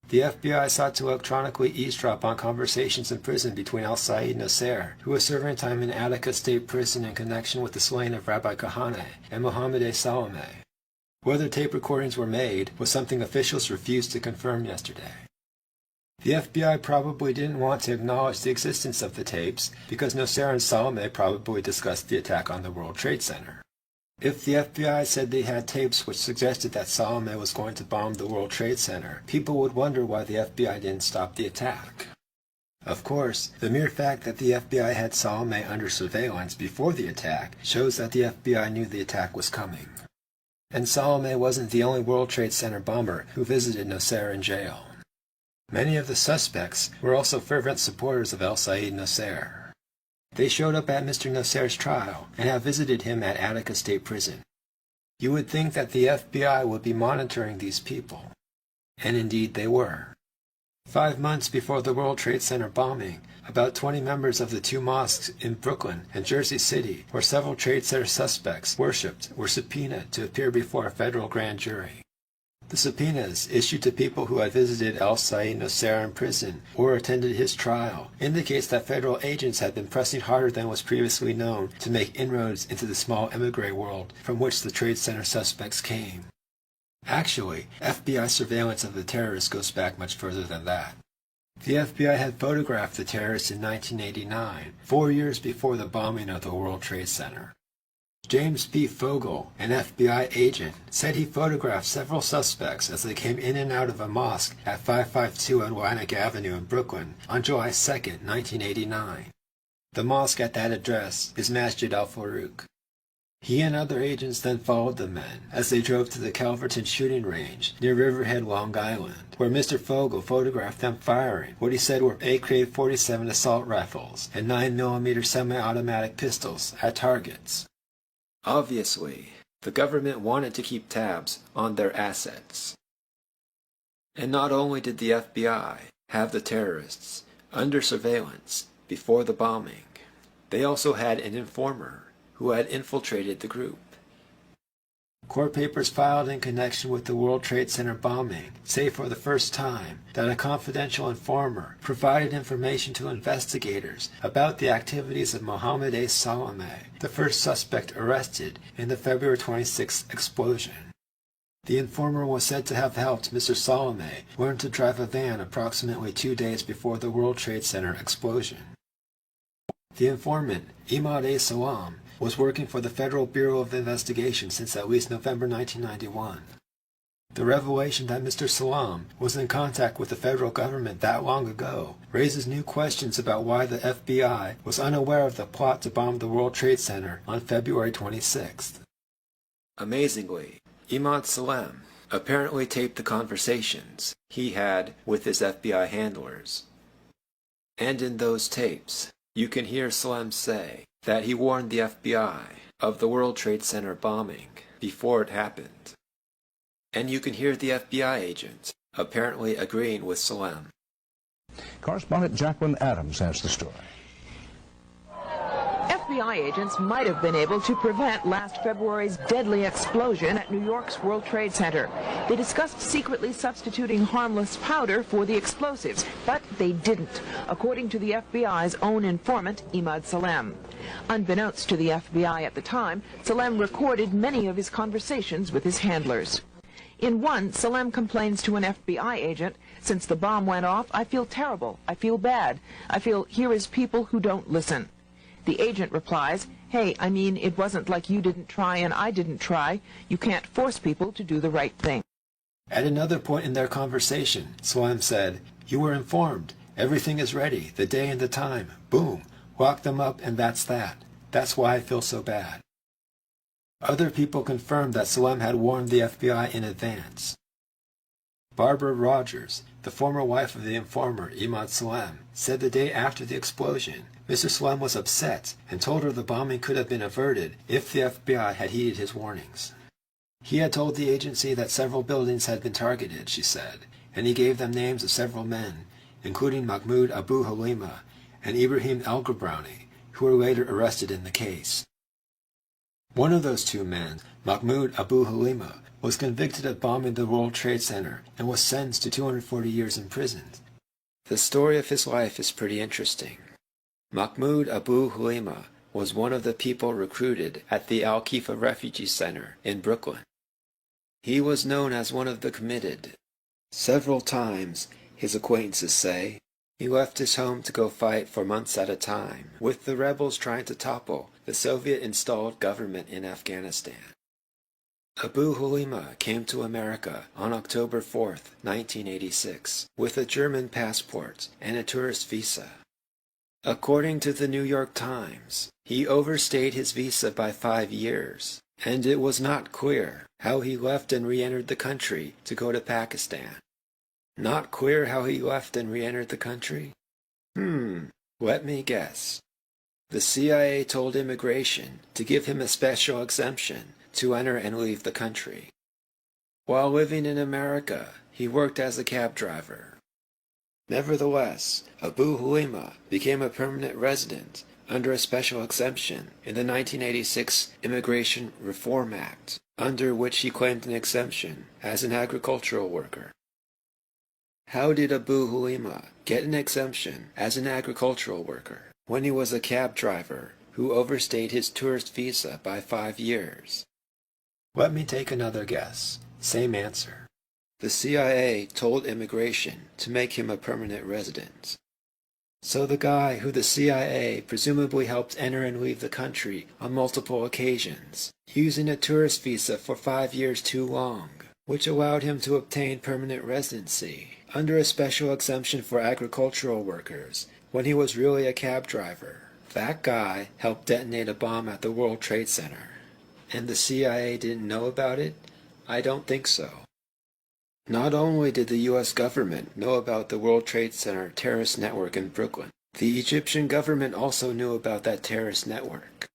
The FBI sought to electronically eavesdrop on conversations in prison between al-Said Nasser, who was serving time in Attica State Prison in connection with the slaying of Rabbi Kahane, and Mohammed Salameh. Whether tape recordings were made was something officials refused to confirm yesterday. The FBI probably didn't want to acknowledge the existence of the tapes because Nasser and Salameh probably discussed the attack on the World Trade Center. If the FBI said they had tapes which suggested that Salameh was going to bomb the World Trade Center, people would wonder why the FBI didn't stop the attack. Of course, the mere fact that the FBI had Salameh under surveillance before the attack shows that the FBI knew the attack was coming. And Salameh wasn't the only World Trade Center bomber who visited Nasser in jail. Many of the suspects were also fervent supporters of al-Said Nasser. They showed up at Mr. Nasser's trial and have visited him at Attica State Prison. You would think that the FBI would be monitoring these people. And indeed they were. 5 months before the World Trade Center bombing, about 20 members of the 2 mosques in Brooklyn and Jersey City, where several Trade Center suspects worshipped, were subpoenaed to appear before a federal grand jury. The subpoenas, issued to people who had visited al-Said Nasser in prison or attended his trial, indicates that federal agents had been pressing harder than was previously known to make inroads into the small emigre world from which the Trade Center suspects came. Actually, FBI surveillance of the terrorists goes back much further than that. The FBI had photographed the terrorists in 1989, 4 years before the bombing of the World Trade Center. James P. Fogel, an FBI agent, said he photographed several suspects as they came in and out of a mosque at 552 Atlantic Avenue in Brooklyn on July 2, 1989. The mosque at that address is Masjid al-Farouk. He and other agents then followed the men as they drove to the Calverton shooting range near Riverhead, Long Island, where Mr. Fogel photographed them firing what he said were AK-47 assault rifles and 9mm semi-automatic pistols at targets. Obviously, the government wanted to keep tabs on their assets. And not only did the FBI have the terrorists under surveillance before the bombing, they also had an informer who had infiltrated the group. Court papers filed in connection with the World Trade Center bombing say for the first time that a confidential informer provided information to investigators about the activities of Mohammed A. Salameh, the first suspect arrested in the February 26th explosion. The informer was said to have helped Mr. Salameh learn to drive a van approximately 2 days before the World Trade Center explosion. The informant, Imad A. Salam, was working for the Federal Bureau of Investigation since at least November 1991. The revelation that Mr. Salam was in contact with the federal government that long ago raises new questions about why the FBI was unaware of the plot to bomb the World Trade Center on February 26th. Amazingly, Imad Salam apparently taped the conversations he had with his FBI handlers. And in those tapes, you can hear Salam say that he warned the FBI of the World Trade Center bombing before it happened. And you can hear the FBI agent apparently agreeing with Salam.
Correspondent Jacqueline Adams has the story.
FBI agents might have been able to prevent last February's deadly explosion at New York's World Trade Center. They discussed secretly substituting harmless powder for the explosives, but they didn't, according to the FBI's own informant, Imad Salam. Unbeknownst to the FBI at the time, Salam recorded many of his conversations with his handlers. In one, Salam complains to an FBI agent, "Since the bomb went off, I feel terrible. I feel bad. I feel here is people who don't listen." The agent replies, "Hey, I mean, it wasn't like you didn't try and I didn't try. You can't force people to do the right thing."
At another point in their conversation, Salam said, "You were informed. Everything is ready. The day and the time. Boom. Lock them up and that's that. That's why I feel so bad." Other people confirmed that Salam had warned the FBI in advance. Barbara Rogers, the former wife of the informer Imad Salam, said the day after the explosion, Mr. Salam was upset and told her the bombing could have been averted if the FBI had heeded his warnings. He had told the agency that several buildings had been targeted, she said, and he gave them names of several men, including Mahmoud Abu Halima and Ibrahim al-Ghabrani, who were later arrested in the case. One of those two men, Mahmoud Abu Halima, was convicted of bombing the World Trade Center and was sentenced to 240 years in prison. The story of his life is pretty interesting. Mahmoud Abu Halima was one of the people recruited at the Al-Khifa Refugee Center in Brooklyn. He was known as one of the committed. Several times, his acquaintances say, he left his home to go fight for months at a time, with the rebels trying to topple the Soviet-installed government in Afghanistan. Abu Halima came to America on October 4th, 1986, with a German passport and a tourist visa. According to the New York Times, he overstayed his visa by 5 years, and it was not clear how he left and re-entered the country to go to Pakistan. Not clear how he left and re-entered the country? Let me guess. The CIA told immigration to give him a special exemption to enter and leave the country. While living in America, he worked as a cab driver. Nevertheless, Abu Halima became a permanent resident under a special exemption in the 1986 Immigration Reform Act, under which he claimed an exemption as an agricultural worker. How did Abu Halima get an exemption as an agricultural worker when he was a cab driver who overstayed his tourist visa by 5 years? Let me take another guess. Same answer. The CIA told immigration to make him a permanent resident. So the guy who the CIA presumably helped enter and leave the country on multiple occasions, using a tourist visa for 5 years too long, which allowed him to obtain permanent residency under a special exemption for agricultural workers when he was really a cab driver. That guy helped detonate a bomb at the World Trade Center. And the CIA didn't know about it? I don't think so. Not only did the U.S. government know about the World Trade Center terrorist network in Brooklyn, the Egyptian government also knew about that terrorist network.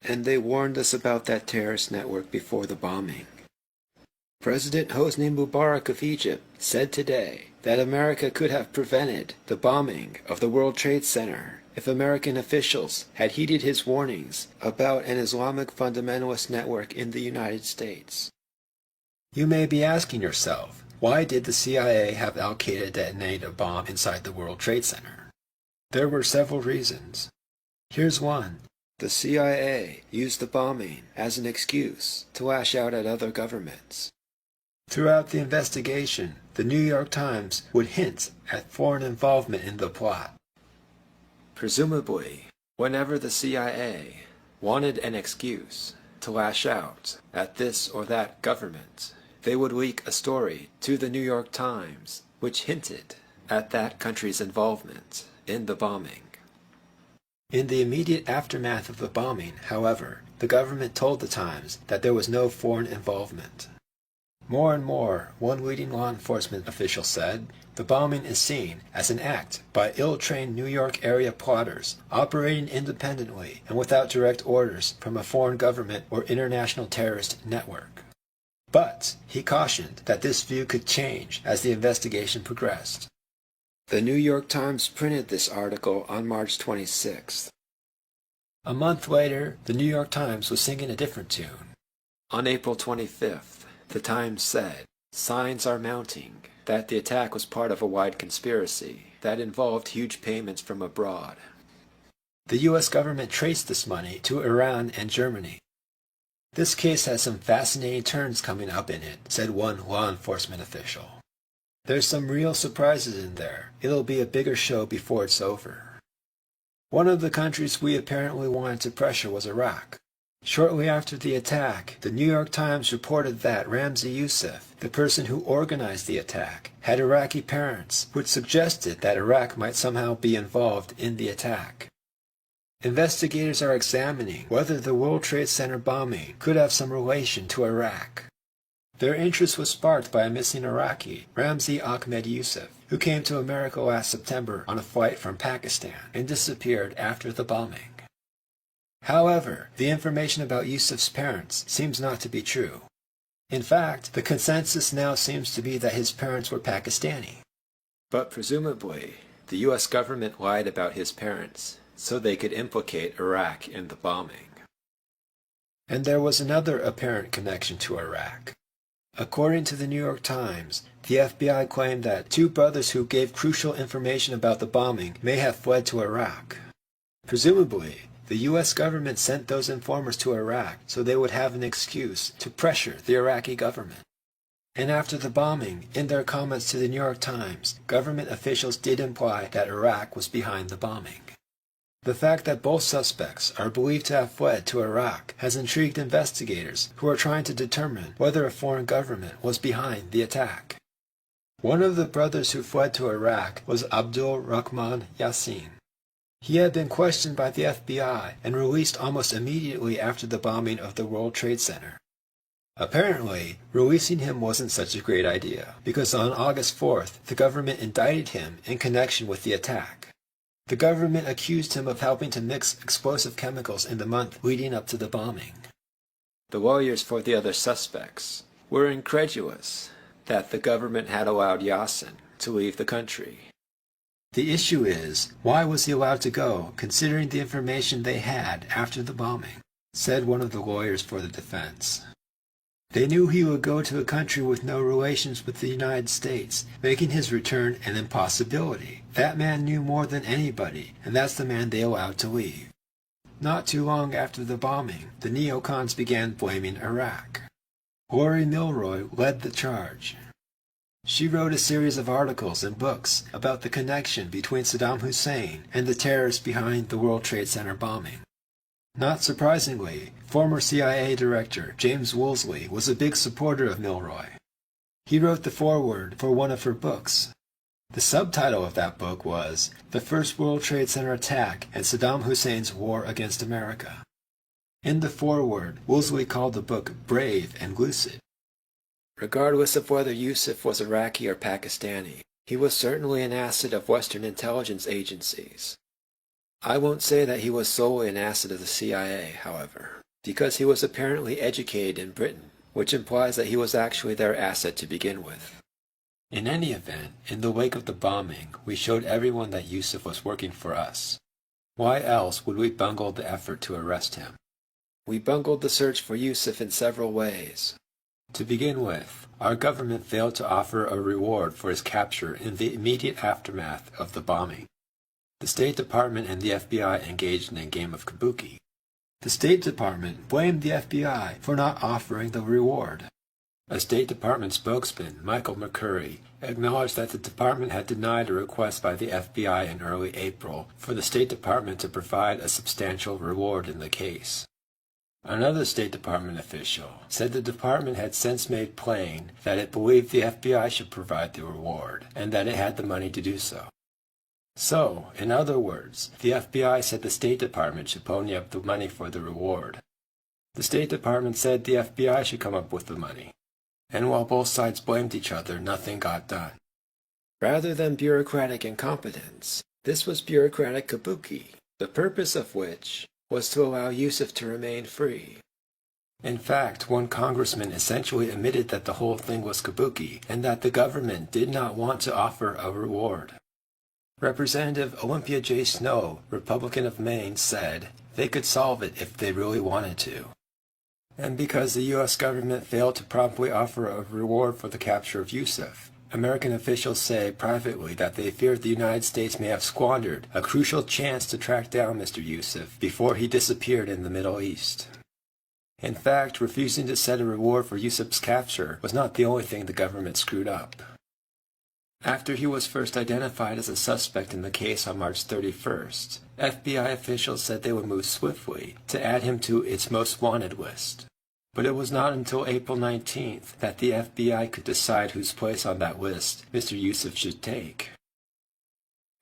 And they warned us about that terrorist network before the bombing. President Hosni Mubarak of Egypt said today that America could have prevented the bombing of the World Trade Center if American officials had heeded his warnings about an Islamic fundamentalist network in the United States. You may be asking yourself, why did the CIA have Al-Qaeda detonate a bomb inside the World Trade Center? There were several reasons. Here's one. The CIA used the bombing as an excuse to lash out at other governments. Throughout the investigation, the New York Times would hint at foreign involvement in the plot. Presumably, whenever the CIA wanted an excuse to lash out at this or that government, they would leak a story to the New York Times which hinted at that country's involvement in the bombing. In the immediate aftermath of the bombing, however, the government told the Times that there was no foreign involvement. More and more, one leading law enforcement official said, the bombing is seen as an act by ill-trained New York area plotters operating independently and without direct orders from a foreign government or international terrorist network. But he cautioned that this view could change as the investigation progressed. The New York Times printed this article on March 26th. A month later, the New York Times was singing a different tune. On April 25th, the Times said, signs are mounting that the attack was part of a wide conspiracy that involved huge payments from abroad. The U.S. government traced this money to Iran and Germany. This case has some fascinating turns coming up in it, said one law enforcement official. There's some real surprises in there. It'll be a bigger show before it's over. One of the countries we apparently wanted to pressure was Iraq. Shortly after the attack, the New York Times reported that Ramzi Youssef, the person who organized the attack, had Iraqi parents, which suggested that Iraq might somehow be involved in the attack. Investigators are examining whether the World Trade Center bombing could have some relation to Iraq. Their interest was sparked by a missing Iraqi, Ramzi Ahmed Youssef, who came to America last September on a flight from Pakistan and disappeared after the bombing. However, the information about Youssef's parents seems not to be true. In fact, the consensus now seems to be that his parents were Pakistani. But presumably, the U.S. government lied about his parents so they could implicate Iraq in the bombing. And there was another apparent connection to Iraq. According to the New York Times, the FBI claimed that two brothers who gave crucial information about the bombing may have fled to Iraq. Presumably, the U.S. government sent those informers to Iraq so they would have an excuse to pressure the Iraqi government. And after the bombing, in their comments to the New York Times, government officials did imply that Iraq was behind the bombing. The fact that both suspects are believed to have fled to Iraq has intrigued investigators who are trying to determine whether a foreign government was behind the attack. One of the brothers who fled to Iraq was Abdul Rahman Yassin. He had been questioned by the FBI and released almost immediately after the bombing of the World Trade Center. Apparently, releasing him wasn't such a great idea, because on August 4th, the government indicted him in connection with the attack. The government accused him of helping to mix explosive chemicals in the month leading up to the bombing. The lawyers for the other suspects were incredulous that the government had allowed Yassin to leave the country. The issue is, why was he allowed to go, considering the information they had after the bombing, said one of the lawyers for the defense. They knew he would go to a country with no relations with the United States, making his return an impossibility. That man knew more than anybody, and that's the man they allowed to leave. Not too long after the bombing, the neocons began blaming Iraq. Lori Milroy led the charge. She wrote a series of articles and books about the connection between Saddam Hussein and the terrorists behind the World Trade Center bombing. Not surprisingly, former CIA Director James Woolsey was a big supporter of Milroy. He wrote the foreword for one of her books. The subtitle of that book was The First World Trade Center Attack and Saddam Hussein's War Against America. In the foreword, Woolsey called the book brave and lucid. Regardless of whether Yusuf was Iraqi or Pakistani, he was certainly an asset of Western intelligence agencies. I won't say that he was solely an asset of the CIA, however, because he was apparently educated in Britain, which implies that he was actually their asset to begin with. In any event, in the wake of the bombing, we showed everyone that Yusuf was working for us. Why else would we bungle the effort to arrest him? We bungled the search for Yusuf in several ways. To begin with, our government failed to offer a reward for his capture in the immediate aftermath of the bombing. The State Department and the FBI engaged in a game of kabuki. The State Department blamed the FBI for not offering the reward. A State Department spokesman, Michael McCurry, acknowledged that the department had denied a request by the FBI in early April for the State Department to provide a substantial reward in the case. Another State Department official said the department had since made plain that it believed the FBI should provide the reward, and that it had the money to do so. So, in other words, the FBI said the State Department should pony up the money for the reward. The State Department said the FBI should come up with the money. And while both sides blamed each other, nothing got done. Rather than bureaucratic incompetence, this was bureaucratic kabuki, the purpose of which was to allow Yusuf to remain free. In fact, one congressman essentially admitted that the whole thing was kabuki, and that the government did not want to offer a reward. Representative Olympia J. Snow, Republican of Maine, said they could solve it if they really wanted to. And because the U.S. government failed to promptly offer a reward for the capture of Yusuf, American officials say privately that they feared the United States may have squandered a crucial chance to track down Mr. Yusuf before he disappeared in the Middle East. In fact, refusing to set a reward for Yusuf's capture was not the only thing the government screwed up. After he was first identified as a suspect in the case on March 31st, FBI officials said they would move swiftly to add him to its most wanted list. But it was not until April 19th that the FBI could decide whose place on that list Mr. Yusuf should take.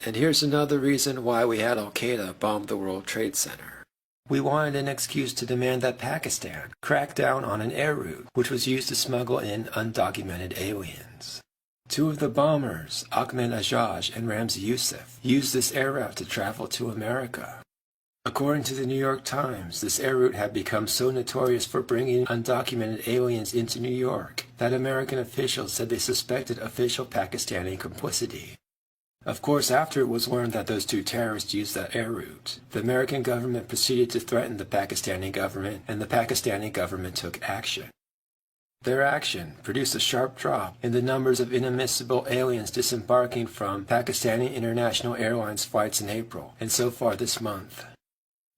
And here's another reason why we had Al-Qaeda bomb the World Trade Center. We wanted an excuse to demand that Pakistan crack down on an air route which was used to smuggle in undocumented aliens. Two of the bombers, Ahmed Ajaj and Ramzi Youssef, used this air route to travel to America. According to the New York Times, this air route had become so notorious for bringing undocumented aliens into New York that American officials said they suspected official Pakistani complicity. Of course, after it was learned that those two terrorists used that air route, the American government proceeded to threaten the Pakistani government, and the Pakistani government took action. Their action produced a sharp drop in the numbers of inadmissible aliens disembarking from Pakistani International Airlines flights in April, and so far this month.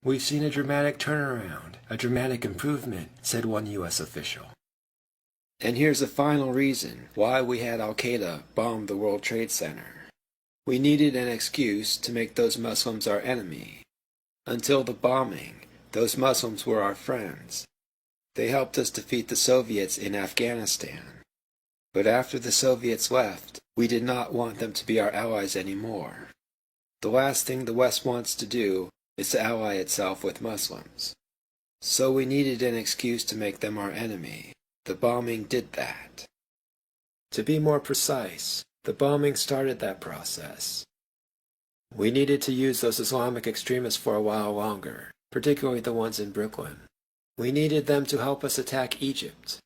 We've seen a dramatic turnaround, a dramatic improvement, said one U.S. official. And here's the final reason why we had Al-Qaeda bomb the World Trade Center. We needed an excuse to make those Muslims our enemy. Until the bombing, those Muslims were our friends. They helped us defeat the Soviets in Afghanistan. But after the Soviets left, we did not want them to be our allies anymore. The last thing the West wants to do is to ally itself with Muslims. So we needed an excuse to make them our enemy. The bombing did that. To be more precise, the bombing started that process. We needed to use those Islamic extremists for a while longer, particularly the ones in Brooklyn. We needed them to help us attack Egypt.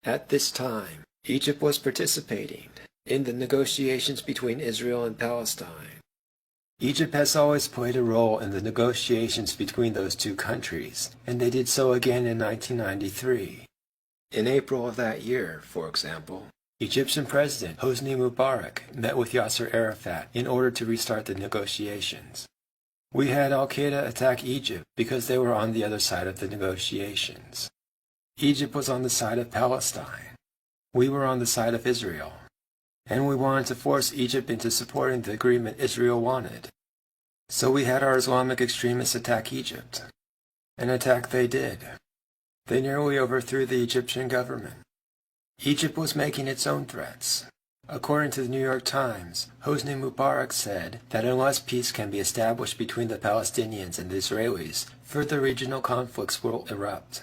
At this time, Egypt was participating in the negotiations between Israel and Palestine. Egypt has always played a role in the negotiations between those two countries, and they did so again in 1993. In April of that year, for example, Egyptian President Hosni Mubarak met with Yasser Arafat in order to restart the negotiations. We had Al-Qaeda attack Egypt because they were on the other side of the negotiations. Egypt was on the side of Palestine. We were on the side of Israel. And we wanted to force Egypt into supporting the agreement Israel wanted. So we had our Islamic extremists attack Egypt. An attack they did. They nearly overthrew the Egyptian government. Egypt was making its own threats. According to the New York Times, Hosni Mubarak said that unless peace can be established between the Palestinians and the Israelis, further regional conflicts will erupt.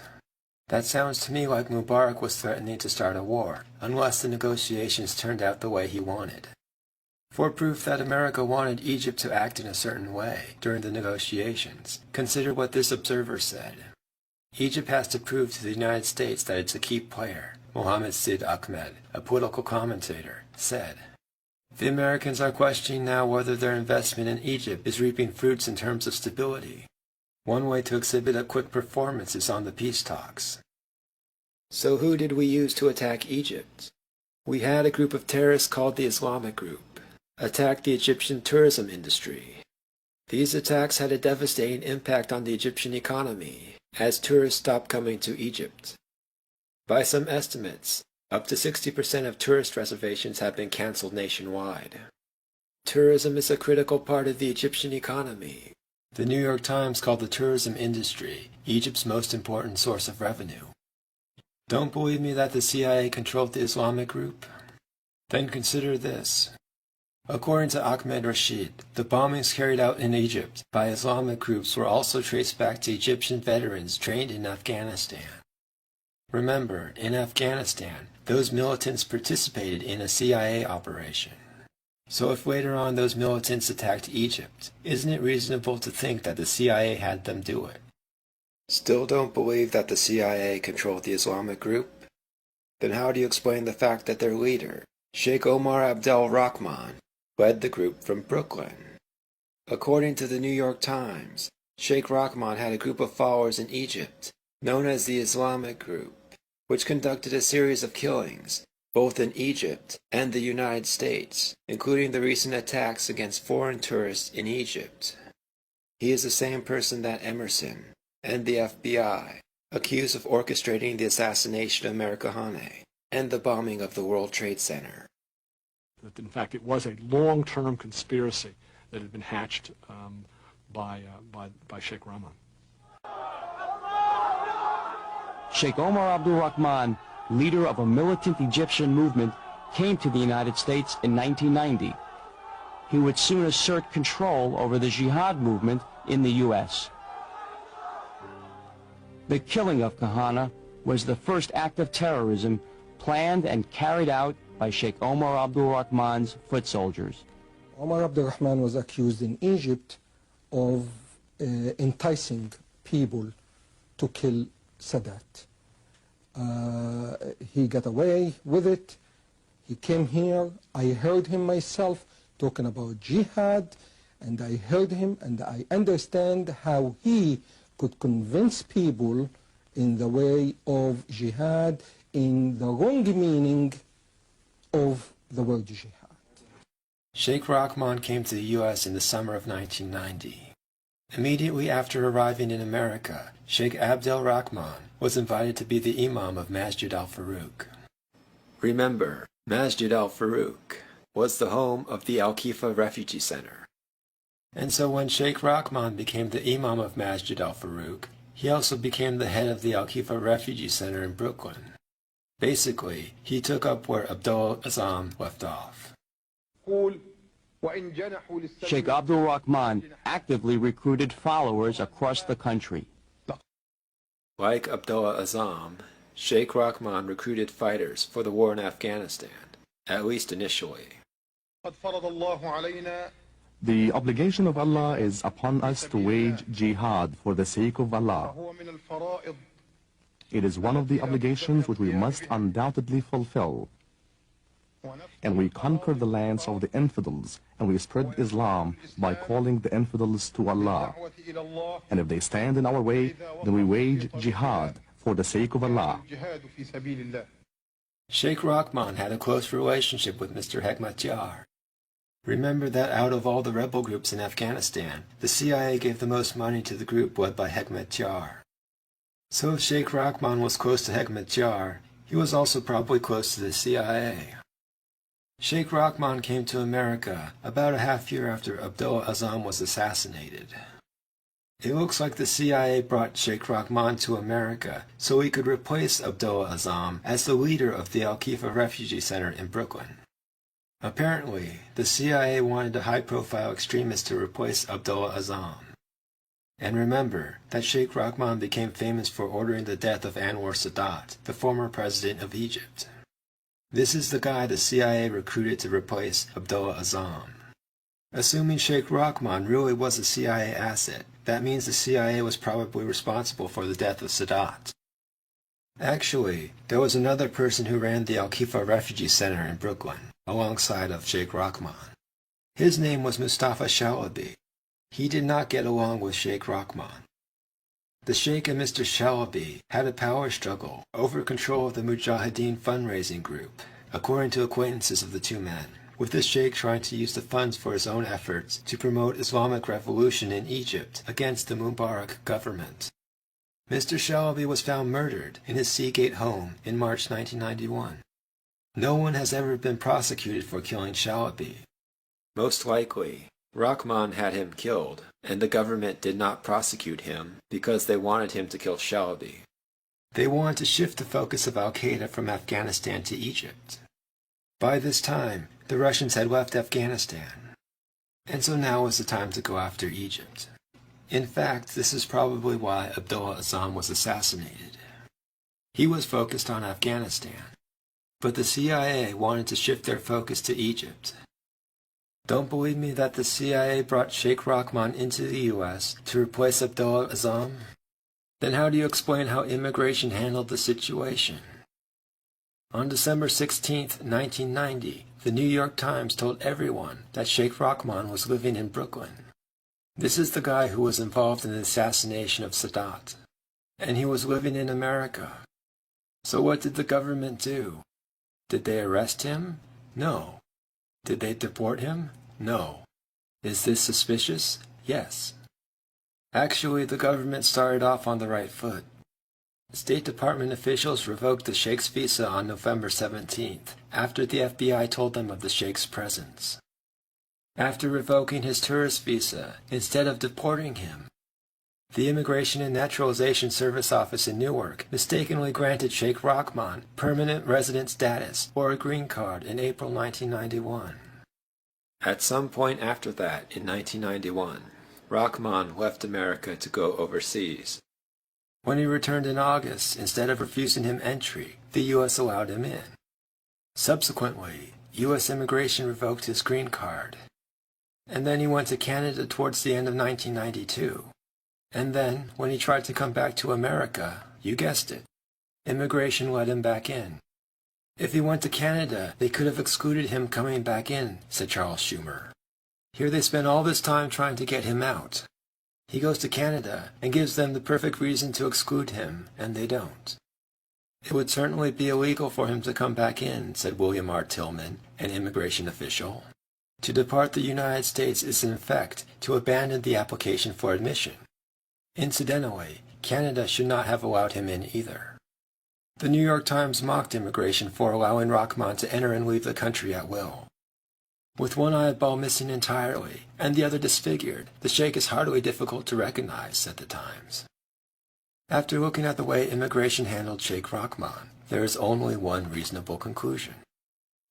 That sounds to me like Mubarak was threatening to start a war, unless the negotiations turned out the way he wanted. For proof that America wanted Egypt to act in a certain way during the negotiations, consider what this observer said. Egypt has to prove to the United States that it's a key player. Mohammed Sid Ahmed, a political commentator, said, "The Americans are questioning now whether their investment in Egypt is reaping fruits in terms of stability. One way to exhibit a quick performance is on the peace talks." So who did we use to attack Egypt? We had a group of terrorists called the Islamic Group attack the Egyptian tourism industry. These attacks had a devastating impact on the Egyptian economy, as tourists stopped coming to Egypt. By some estimates, up to 60% of tourist reservations have been cancelled nationwide. Tourism is a critical part of the Egyptian economy. The New York Times called the tourism industry Egypt's most important source of revenue. Don't believe me that the CIA controlled the Islamic Group? Then consider this. According to Ahmed Rashid, the bombings carried out in Egypt by Islamic groups were also traced back to Egyptian veterans trained in Afghanistan. Remember, in Afghanistan, those militants participated in a CIA operation. So if later on those militants attacked Egypt, isn't it reasonable to think that the CIA had them do it? Still don't believe that the CIA controlled the Islamic group? Then how do you explain the fact that their leader, Sheikh Omar Abdel Rahman, led the group from Brooklyn? According to the New York Times, Sheikh Rahman had a group of followers in Egypt, known as the Islamic Group, which conducted a series of killings, both in Egypt and the United States, including the recent attacks against foreign tourists in Egypt. He is the same person that Emerson and the FBI accused of orchestrating the assassination of Mercenaires and the bombing of the World Trade Center.
That in fact it was a long-term conspiracy that had been hatched by Sheikh Rahman.
Sheikh Omar Abdul Rahman, leader of a militant Egyptian movement, came to the United States in 1990. He would soon assert control over the jihad movement in the U.S. The killing of Kahana was the first act of terrorism planned and carried out by Sheikh Omar Abdul Rahman's foot soldiers.
Omar Abdul Rahman was accused in Egypt of enticing people to kill Sadat. He got away with it. He came here. I heard him myself talking about jihad, and I heard him and I understand how he could convince people in the way of jihad, in the wrong meaning of the word jihad.
Sheikh Rahman came to the U.S. in the summer of 1990. Immediately after arriving in America, Sheikh Abdel Rahman was invited to be the Imam of Masjid al-Farouk. Remember, Masjid al-Farouk was the home of the Al-Khifa Refugee Center. And so when Sheikh Rahman became the Imam of Masjid al-Farouk, he also became the head of the Al-Khifa Refugee Center in Brooklyn. Basically, he took up where Abdul Azam left off.
Sheikh Abdul Rahman actively recruited followers across the country.
Like Abdullah Azam, Sheikh Rahman recruited fighters for the war in Afghanistan, at least initially.
The obligation of Allah is upon us to wage jihad for the sake of Allah. It is one of the obligations which we must undoubtedly fulfill. And we conquer the lands of the infidels, and we spread Islam by calling the infidels to Allah. And if they stand in our way, then we wage jihad for the sake of Allah.
Sheikh Rahman had a close relationship with Mr. Hekmatyar. Remember that out of all the rebel groups in Afghanistan, the CIA gave the most money to the group led by Hekmatyar. So if Sheikh Rahman was close to Hekmatyar, he was also probably close to the CIA. Sheikh Rahman came to America about a half year after Abdullah Azam was assassinated. It looks like the CIA brought Sheikh Rahman to America so he could replace Abdullah Azam as the leader of the Al-Khifa Refugee Center in Brooklyn. Apparently, the CIA wanted a high-profile extremist to replace Abdullah Azzam. And remember that Sheikh Rahman became famous for ordering the death of Anwar Sadat, the former president of Egypt. This is the guy the CIA recruited to replace Abdullah Azzam. Assuming Sheikh Rahman really was a CIA asset, that means the CIA was probably responsible for the death of Sadat. Actually, there was another person who ran the Al-Khifa Refugee Center in Brooklyn, alongside of Sheikh Rahman. His name was Mustafa Shalabi. He did not get along with Sheikh Rahman. The Sheikh and Mr. Shalabi had a power struggle over control of the Mujahideen fundraising group, according to acquaintances of the two men, with the Sheikh trying to use the funds for his own efforts to promote Islamic revolution in Egypt against the Mubarak government. Mr. Shalabi was found murdered in his Seagate home in March 1991. No one has ever been prosecuted for killing Shalabi. Most likely, Rahman had him killed, and the government did not prosecute him because they wanted him to kill Shalabi. They wanted to shift the focus of Al-Qaeda from Afghanistan to Egypt. By this time, the Russians had left Afghanistan, and so now was the time to go after Egypt. In fact, this is probably why Abdullah Azzam was assassinated. He was focused on Afghanistan, but the CIA wanted to shift their focus to Egypt. Don't believe me that the CIA brought Sheikh Rahman into the U.S. to replace Abdullah Azzam? Then how do you explain how immigration handled the situation? On December 16, 1990, the New York Times told everyone that Sheikh Rahman was living in Brooklyn. This is the guy who was involved in the assassination of Sadat, and he was living in America. So what did the government do? Did they arrest him? No. Did they deport him? No. Is this suspicious? Yes. Actually, the government started off on the right foot. State Department officials revoked the Sheikh's visa on November 17th, after the FBI told them of the Sheikh's presence. After revoking his tourist visa, instead of deporting him, the Immigration and Naturalization Service Office in Newark mistakenly granted Sheikh Rahman permanent resident status or a green card in April 1991. At some point after that, in 1991, Rahman left America to go overseas. When he returned in August, instead of refusing him entry, the U.S. allowed him in. Subsequently, U.S. immigration revoked his green card. And then he went to Canada towards the end of 1992. And then, when he tried to come back to America, you guessed it, immigration let him back in. If he went to Canada, they could have excluded him coming back in, said Charles Schumer. Here they spend all this time trying to get him out. He goes to Canada and gives them the perfect reason to exclude him, and they don't. It would certainly be illegal for him to come back in, said William R. Tillman, an immigration official. To depart the United States is in effect to abandon the application for admission. Incidentally, Canada should not have allowed him in either. The New York Times mocked immigration for allowing Rahman to enter and leave the country at will. With one eyeball missing entirely, and the other disfigured, the Sheikh is hardly difficult to recognize, said the Times. After looking at the way immigration handled Sheikh Rahman, there is only one reasonable conclusion.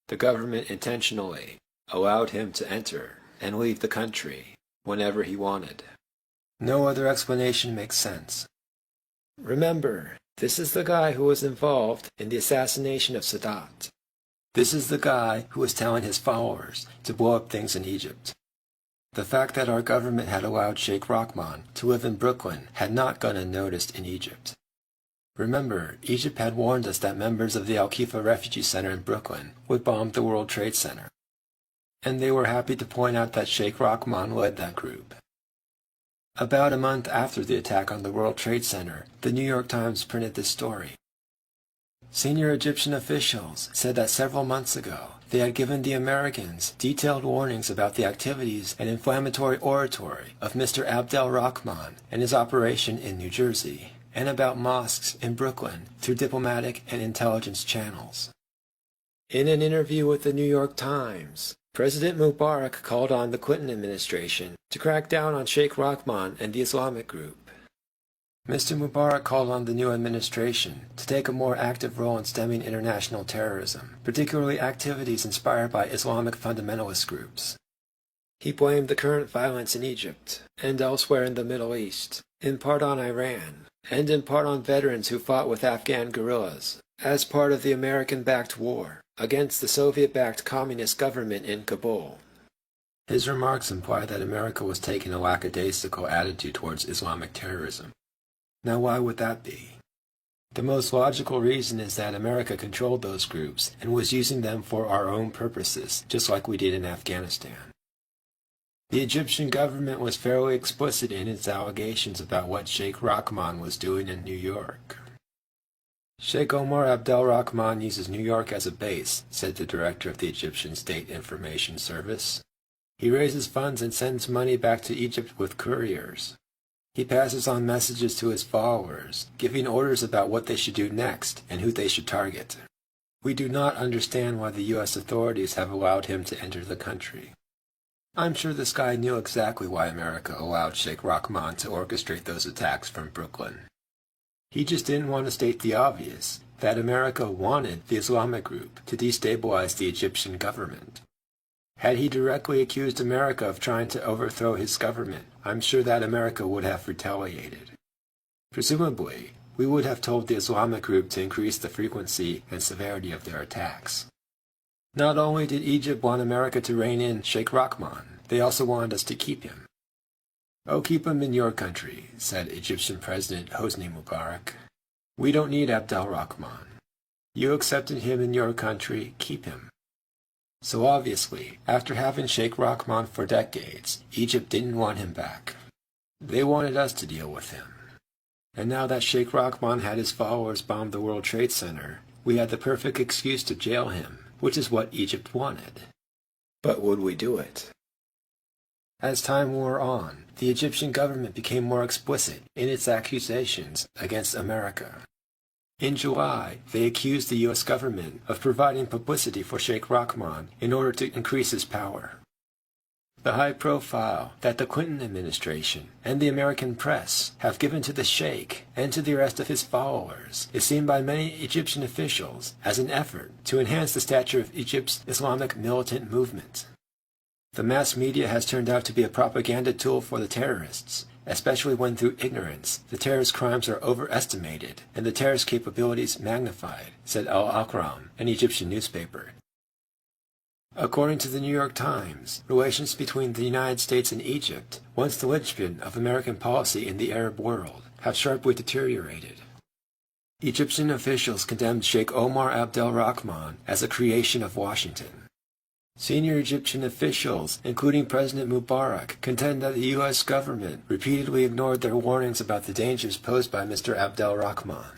The government intentionally allowed him to enter and leave the country whenever he wanted. No other explanation makes sense. Remember, this is the guy who was involved in the assassination of Sadat. This is the guy who was telling his followers to blow up things in Egypt. The fact that our government had allowed Sheikh Rahman to live in Brooklyn had not gone unnoticed in Egypt. Remember, Egypt had warned us that members of the Al-Khifa Refugee Center in Brooklyn would bomb the World Trade Center. And they were happy to point out that Sheikh Rahman led that group. About a month after the attack on the World Trade Center, the New York Times printed this story. Senior Egyptian officials said that several months ago, they had given the Americans detailed warnings about the activities and inflammatory oratory of Mr. Abdel Rahman and his operation in New Jersey, and about mosques in Brooklyn through diplomatic and intelligence channels. In an interview with the New York Times, President Mubarak called on the Clinton administration to crack down on Sheikh Rahman and the Islamic group. Mr. Mubarak called on the new administration to take a more active role in stemming international terrorism, particularly activities inspired by Islamic fundamentalist groups. He blamed the current violence in Egypt and elsewhere in the Middle East, in part on Iran, and in part on veterans who fought with Afghan guerrillas, as part of the American-backed war against the Soviet-backed communist government in Kabul. His remarks imply that America was taking a lackadaisical attitude towards Islamic terrorism. Now why would that be? The most logical reason is that America controlled those groups and was using them for our own purposes, just like we did in Afghanistan. The Egyptian government was fairly explicit in its allegations about what Sheikh Rahman was doing in New York. Sheikh Omar Abdel Rahman uses New York as a base, said the director of the Egyptian State Information Service. He raises funds and sends money back to Egypt with couriers. He passes on messages to his followers, giving orders about what they should do next and who they should target. We do not understand why the U.S. authorities have allowed him to enter the country. I'm sure this guy knew exactly why America allowed Sheikh Rahman to orchestrate those attacks from Brooklyn. He just didn't want to state the obvious, that America wanted the Islamic group to destabilize the Egyptian government. Had he directly accused America of trying to overthrow his government, I'm sure that America would have retaliated. Presumably, we would have told the Islamic group to increase the frequency and severity of their attacks. Not only did Egypt want America to rein in Sheikh Rahman, they also wanted us to keep him. "Oh, keep him in your country," said Egyptian President Hosni Mubarak. "We don't need Abdel Rahman. You accepted him in your country, keep him." So obviously, after having Sheikh Rahman for decades, Egypt didn't want him back. They wanted us to deal with him. And now that Sheikh Rahman had his followers bomb the World Trade Center, we had the perfect excuse to jail him, which is what Egypt wanted. But would we do it? As time wore on, the Egyptian government became more explicit in its accusations against America. In July, they accused the U.S. government of providing publicity for Sheikh Rahman in order to increase his power. The high profile that the Clinton administration and the American press have given to the Sheikh and to the rest of his followers is seen by many Egyptian officials as an effort to enhance the stature of Egypt's Islamic militant movement. The mass media has turned out to be a propaganda tool for the terrorists, especially when through ignorance the terrorist crimes are overestimated and the terrorist capabilities magnified, said Al-Akram, an Egyptian newspaper. According to the New York Times, relations between the United States and Egypt, once the linchpin of American policy in the Arab world, have sharply deteriorated. Egyptian officials condemned Sheikh Omar Abdel Rahman as a creation of Washington. Senior Egyptian officials, including President Mubarak, contend that the U.S. government repeatedly ignored their warnings about the dangers posed by Mr. Abdel Rahman.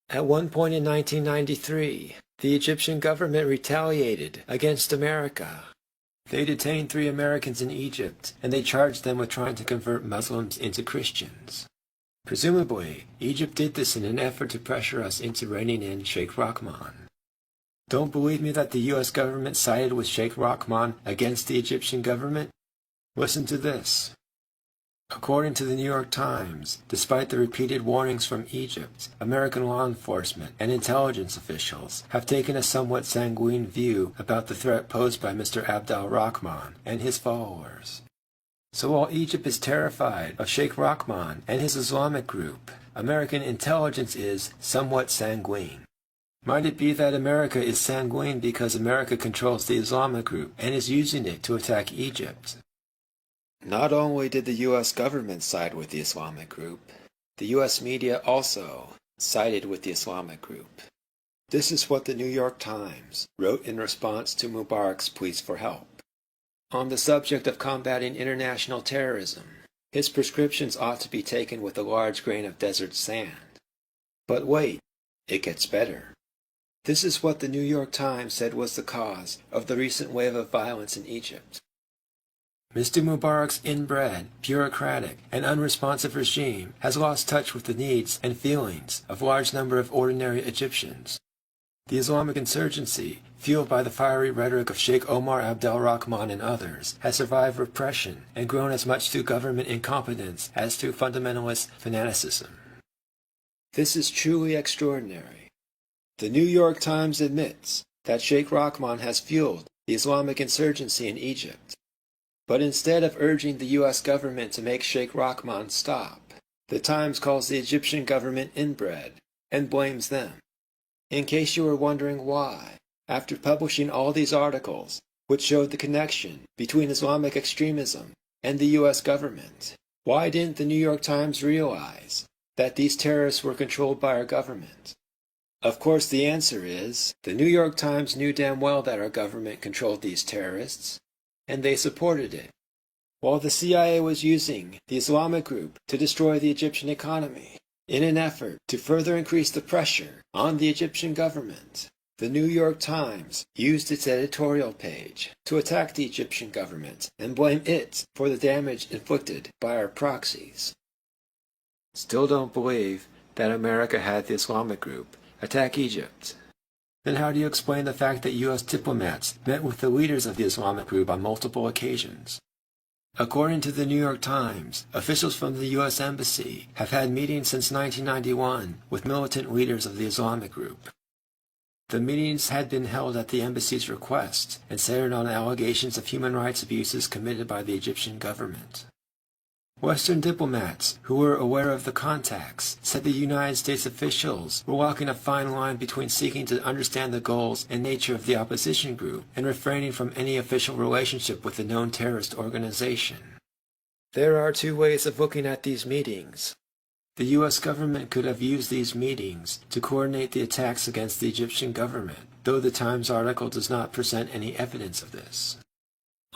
At one point in 1993, the Egyptian government retaliated against America. They detained 3 Americans in Egypt, and they charged them with trying to convert Muslims into Christians. Presumably, Egypt did this in an effort to pressure us into reining in Sheikh Rahman. Don't believe me that the U.S. government sided with Sheikh Rahman against the Egyptian government? Listen to this. According to the New York Times, despite the repeated warnings from Egypt, American law enforcement and intelligence officials have taken a somewhat sanguine view about the threat posed by Mr. Abdel Rahman and his followers. So while Egypt is terrified of Sheikh Rahman and his Islamic group, American intelligence is somewhat sanguine. Might it be that America is sanguine because America controls the Islamic group and is using it to attack Egypt? Not only did the U.S. government side with the Islamic group, the U.S. media also sided with the Islamic group. This is what the New York Times wrote in response to Mubarak's pleas for help. On the subject of combating international terrorism, his prescriptions ought to be taken with a large grain of desert sand. But wait, it gets better. This is what the New York Times said was the cause of the recent wave of violence in Egypt. Mr. Mubarak's inbred, bureaucratic, and unresponsive regime has lost touch with the needs and feelings of a large number of ordinary Egyptians. The Islamic insurgency, fueled by the fiery rhetoric of Sheikh Omar Abdel Rahman and others, has survived repression and grown as much through government incompetence as through fundamentalist fanaticism. This is truly extraordinary. The New York Times admits that Sheikh Rahman has fueled the Islamic insurgency in Egypt. But instead of urging the U.S. government to make Sheikh Rahman stop, the Times calls the Egyptian government inbred and blames them. In case you were wondering why, after publishing all these articles, which showed the connection between Islamic extremism and the U.S. government, why didn't the New York Times realize that these terrorists were controlled by our government? Of course, the answer is, the New York Times knew damn well that our government controlled these terrorists, and they supported it, while the CIA was using the Islamic group to destroy the Egyptian economy. In an effort to further increase the pressure on the Egyptian government, the New York Times used its editorial page to attack the Egyptian government and blame it for the damage inflicted by our proxies. Still don't believe that America had the Islamic group attack Egypt? Then how do you explain the fact that U.S. diplomats met with the leaders of the Islamic group on multiple occasions? According to the New York Times, officials from the U.S. Embassy have had meetings since 1991 with militant leaders of the Islamic group. The meetings had been held at the embassy's request and centered on allegations of human rights abuses committed by the Egyptian government. Western diplomats who were aware of the contacts said the United States officials were walking a fine line between seeking to understand the goals and nature of the opposition group and refraining from any official relationship with the known terrorist organization. There are two ways of looking at these meetings. The U.S. government could have used these meetings to coordinate the attacks against the Egyptian government, though the Times article does not present any evidence of this.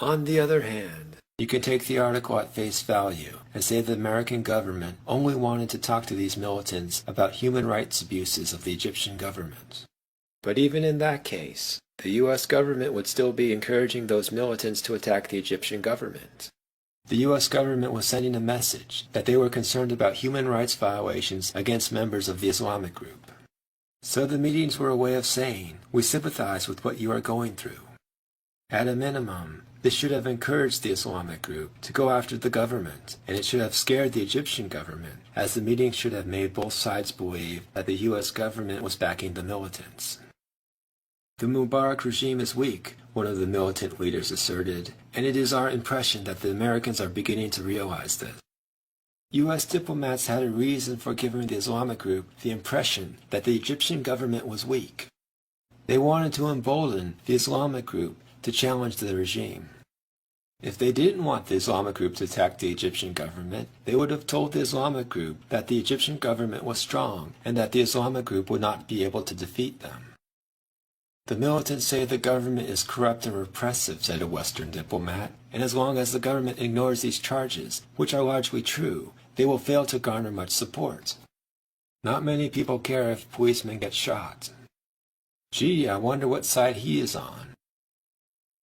On the other hand, you can take the article at face value and say the American government only wanted to talk to these militants about human rights abuses of the Egyptian government. But even in that case, the U.S. government would still be encouraging those militants to attack the Egyptian government. The U.S. government was sending a message that they were concerned about human rights violations against members of the Islamic group. So the meetings were a way of saying, we sympathize with what you are going through. At a minimum, this should have encouraged the Islamic group to go after the government, and it should have scared the Egyptian government, as the meeting should have made both sides believe that the U.S. government was backing the militants. The Mubarak regime is weak, one of the militant leaders asserted, and it is our impression that the Americans are beginning to realize this. U.S. diplomats had a reason for giving the Islamic group the impression that the Egyptian government was weak. They wanted to embolden the Islamic group to challenge the regime. If they didn't want the Islamic group to attack the Egyptian government, they would have told the Islamic group that the Egyptian government was strong and that the Islamic group would not be able to defeat them. The militants say the government is corrupt and repressive, said a Western diplomat, and as long as the government ignores these charges, which are largely true, they will fail to garner much support. Not many people care if policemen get shot. Gee, I wonder what side he is on.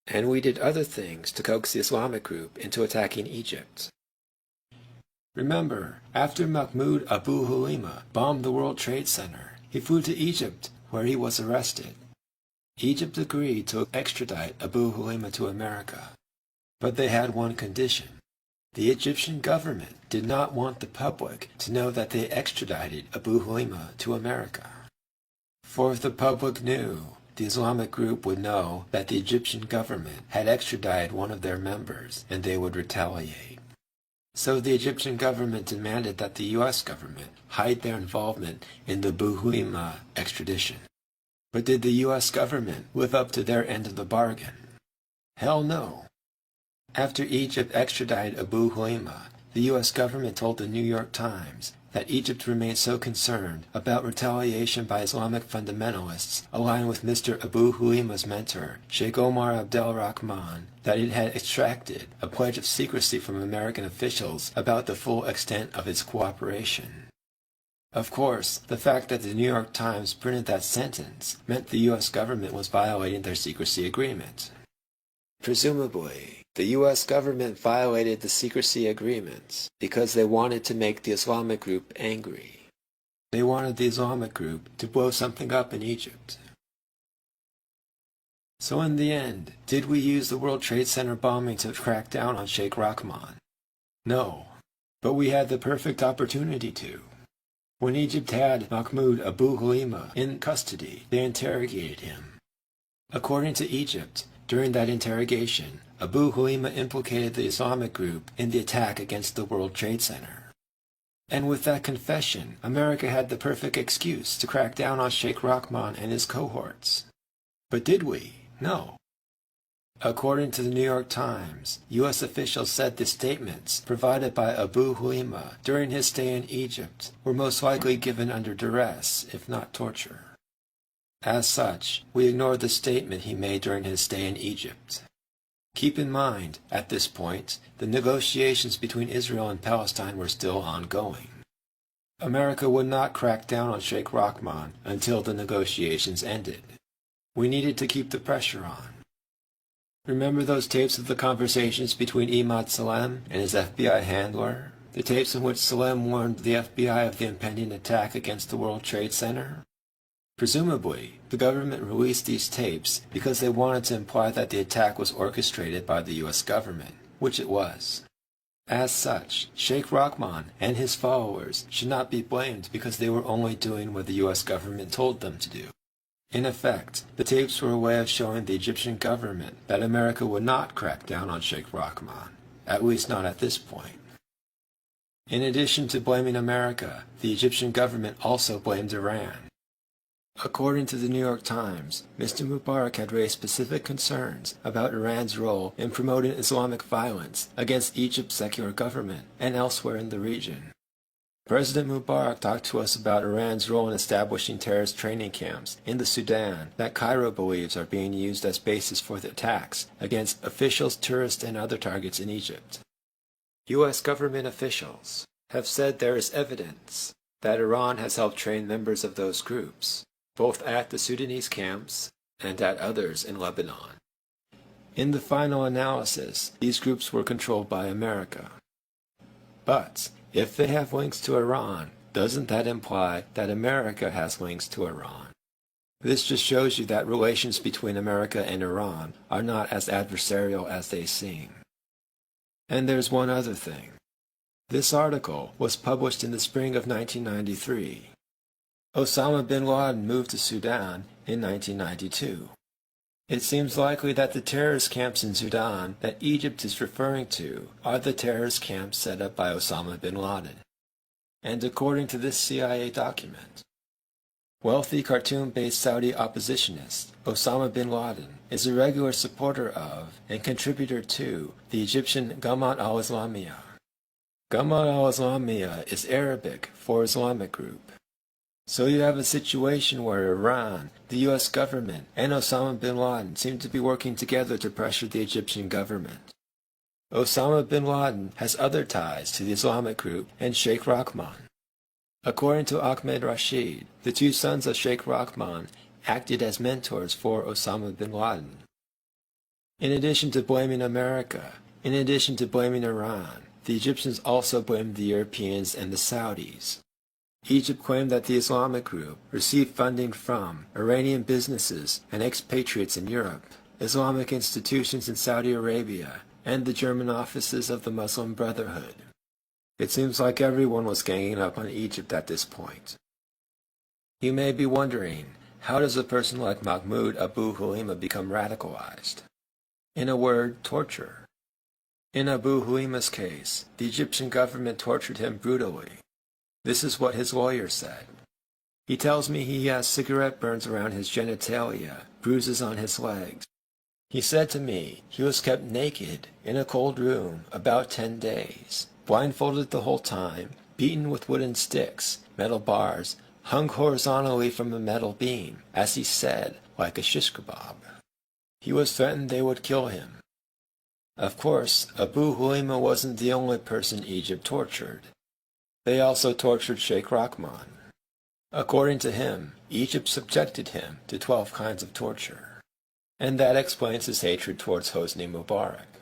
And we did other things to coax the Islamic group into attacking Egypt. Remember, after Mahmoud Abu Halima bombed the World Trade Center, he flew to Egypt, where he was arrested. Egypt agreed to extradite Abu Halima to America, but they had one condition. The Egyptian government did not want the public to know that they extradited Abu Halima to America. For if the public knew, the Islamic group would know that the Egyptian government had extradited one of their members, and they would retaliate. So the Egyptian government demanded that the U.S. government hide their involvement in the Abu Halima extradition. But did the U.S. government live up to their end of the bargain? Hell no. After Egypt extradited Abu Halima, the U.S. government told the New York Times that Egypt remained so concerned about retaliation by Islamic fundamentalists aligned with Mr. Abu Halima's mentor, Sheikh Omar Abdel Rahman, that it had extracted a pledge of secrecy from American officials about the full extent of its cooperation. Of course, the fact that the New York Times printed that sentence meant the U.S. government was violating their secrecy agreement. Presumably, the U.S. government violated the secrecy agreements because they wanted to make the Islamic group angry. They wanted the Islamic group to blow something up in Egypt. So in the end, did we use the World Trade Center bombing to crack down on Sheikh Rahman? No, but we had the perfect opportunity to. When Egypt had Mahmoud Abu Halima in custody, they interrogated him. According to Egypt, during that interrogation, Abu Halima implicated the Islamic group in the attack against the World Trade Center. And with that confession, America had the perfect excuse to crack down on Sheikh Rahman and his cohorts. But did we? No. According to the New York Times, U.S. officials said the statements provided by Abu Halima during his stay in Egypt were most likely given under duress, if not torture. As such, we ignore the statement he made during his stay in Egypt. Keep in mind, at this point, the negotiations between Israel and Palestine were still ongoing. America would not crack down on Sheikh Rahman until the negotiations ended. We needed to keep the pressure on. Remember those tapes of the conversations between Imad Salem and his FBI handler? The tapes in which Salem warned the FBI of the impending attack against the World Trade Center? Presumably, the government released these tapes because they wanted to imply that the attack was orchestrated by the U.S. government, which it was. As such, Sheikh Rahman and his followers should not be blamed because they were only doing what the U.S. government told them to do. In effect, the tapes were a way of showing the Egyptian government that America would not crack down on Sheikh Rahman, at least not at this point. In addition to blaming America, the Egyptian government also blamed Iran. According to the New York Times, Mr. Mubarak had raised specific concerns about Iran's role in promoting Islamic violence against Egypt's secular government and elsewhere in the region. President Mubarak talked to us about Iran's role in establishing terrorist training camps in the Sudan that Cairo believes are being used as bases for the attacks against officials, tourists, and other targets in Egypt. U.S. government officials have said there is evidence that Iran has helped train members of those groups, both at the Sudanese camps and at others in Lebanon. In the final analysis, these groups were controlled by America. But if they have links to Iran, doesn't that imply that America has links to Iran? This just shows you that relations between America and Iran are not as adversarial as they seem. And there's one other thing. This article was published in the spring of 1993. Osama bin Laden moved to Sudan in 1992. It seems likely that the terrorist camps in Sudan that Egypt is referring to are the terrorist camps set up by Osama bin Laden. And according to this CIA document, wealthy Khartoum-based Saudi oppositionist Osama bin Laden is a regular supporter of and contributor to the Egyptian Jamaat al-Islamiyah. Jamaat al-Islamiyah is Arabic for Islamic group. So you have a situation where Iran, the U.S. government, and Osama bin Laden seem to be working together to pressure the Egyptian government. Osama bin Laden has other ties to the Islamic group and Sheikh Rahman. According to Ahmed Rashid, the two sons of Sheikh Rahman acted as mentors for Osama bin Laden. In addition to blaming America, in addition to blaming Iran, the Egyptians also blamed the Europeans and the Saudis. Egypt claimed that the Islamic group received funding from Iranian businesses and expatriates in Europe, Islamic institutions in Saudi Arabia, and the German offices of the Muslim Brotherhood. It seems like everyone was ganging up on Egypt at this point. You may be wondering, how does a person like Mahmoud Abu Halima become radicalized? In a word, torture. In Abu Halima's case, the Egyptian government tortured him brutally. This is what his lawyer said. He tells me he has cigarette burns around his genitalia, bruises on his legs. He said to me he was kept naked in a cold room about 10 days, blindfolded the whole time, beaten with wooden sticks, metal bars, hung horizontally from a metal beam, as he said, like a shish kebab. He was threatened they would kill him. Of course, Abu Halima wasn't the only person Egypt tortured. They also tortured Sheikh Rahman. According to him, Egypt subjected him to 12 kinds of torture. And that explains his hatred towards Hosni Mubarak.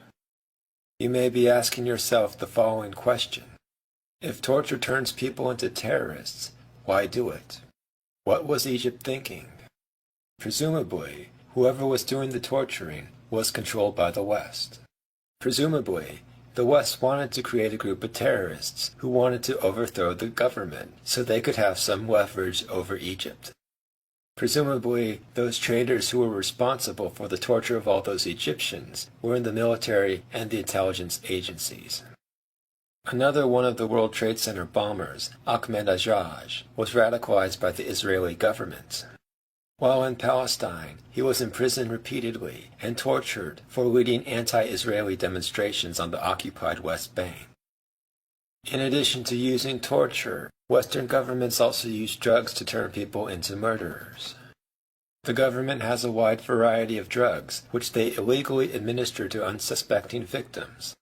You may be asking yourself the following question. If torture turns people into terrorists, why do it? What was Egypt thinking? Presumably, whoever was doing the torturing was controlled by the West. Presumably, the West wanted to create a group of terrorists who wanted to overthrow the government so they could have some leverage over Egypt. Presumably, those traitors who were responsible for the torture of all those Egyptians were in the military and the intelligence agencies. Another one of the World Trade Center bombers, Ahmed Ajaj, was radicalized by the Israeli government. While in Palestine, he was imprisoned repeatedly and tortured for leading anti-Israeli demonstrations on the occupied West Bank. In addition to using torture, Western governments also use drugs to turn people into murderers. The government has a wide variety of drugs, which they illegally administer to unsuspecting victims.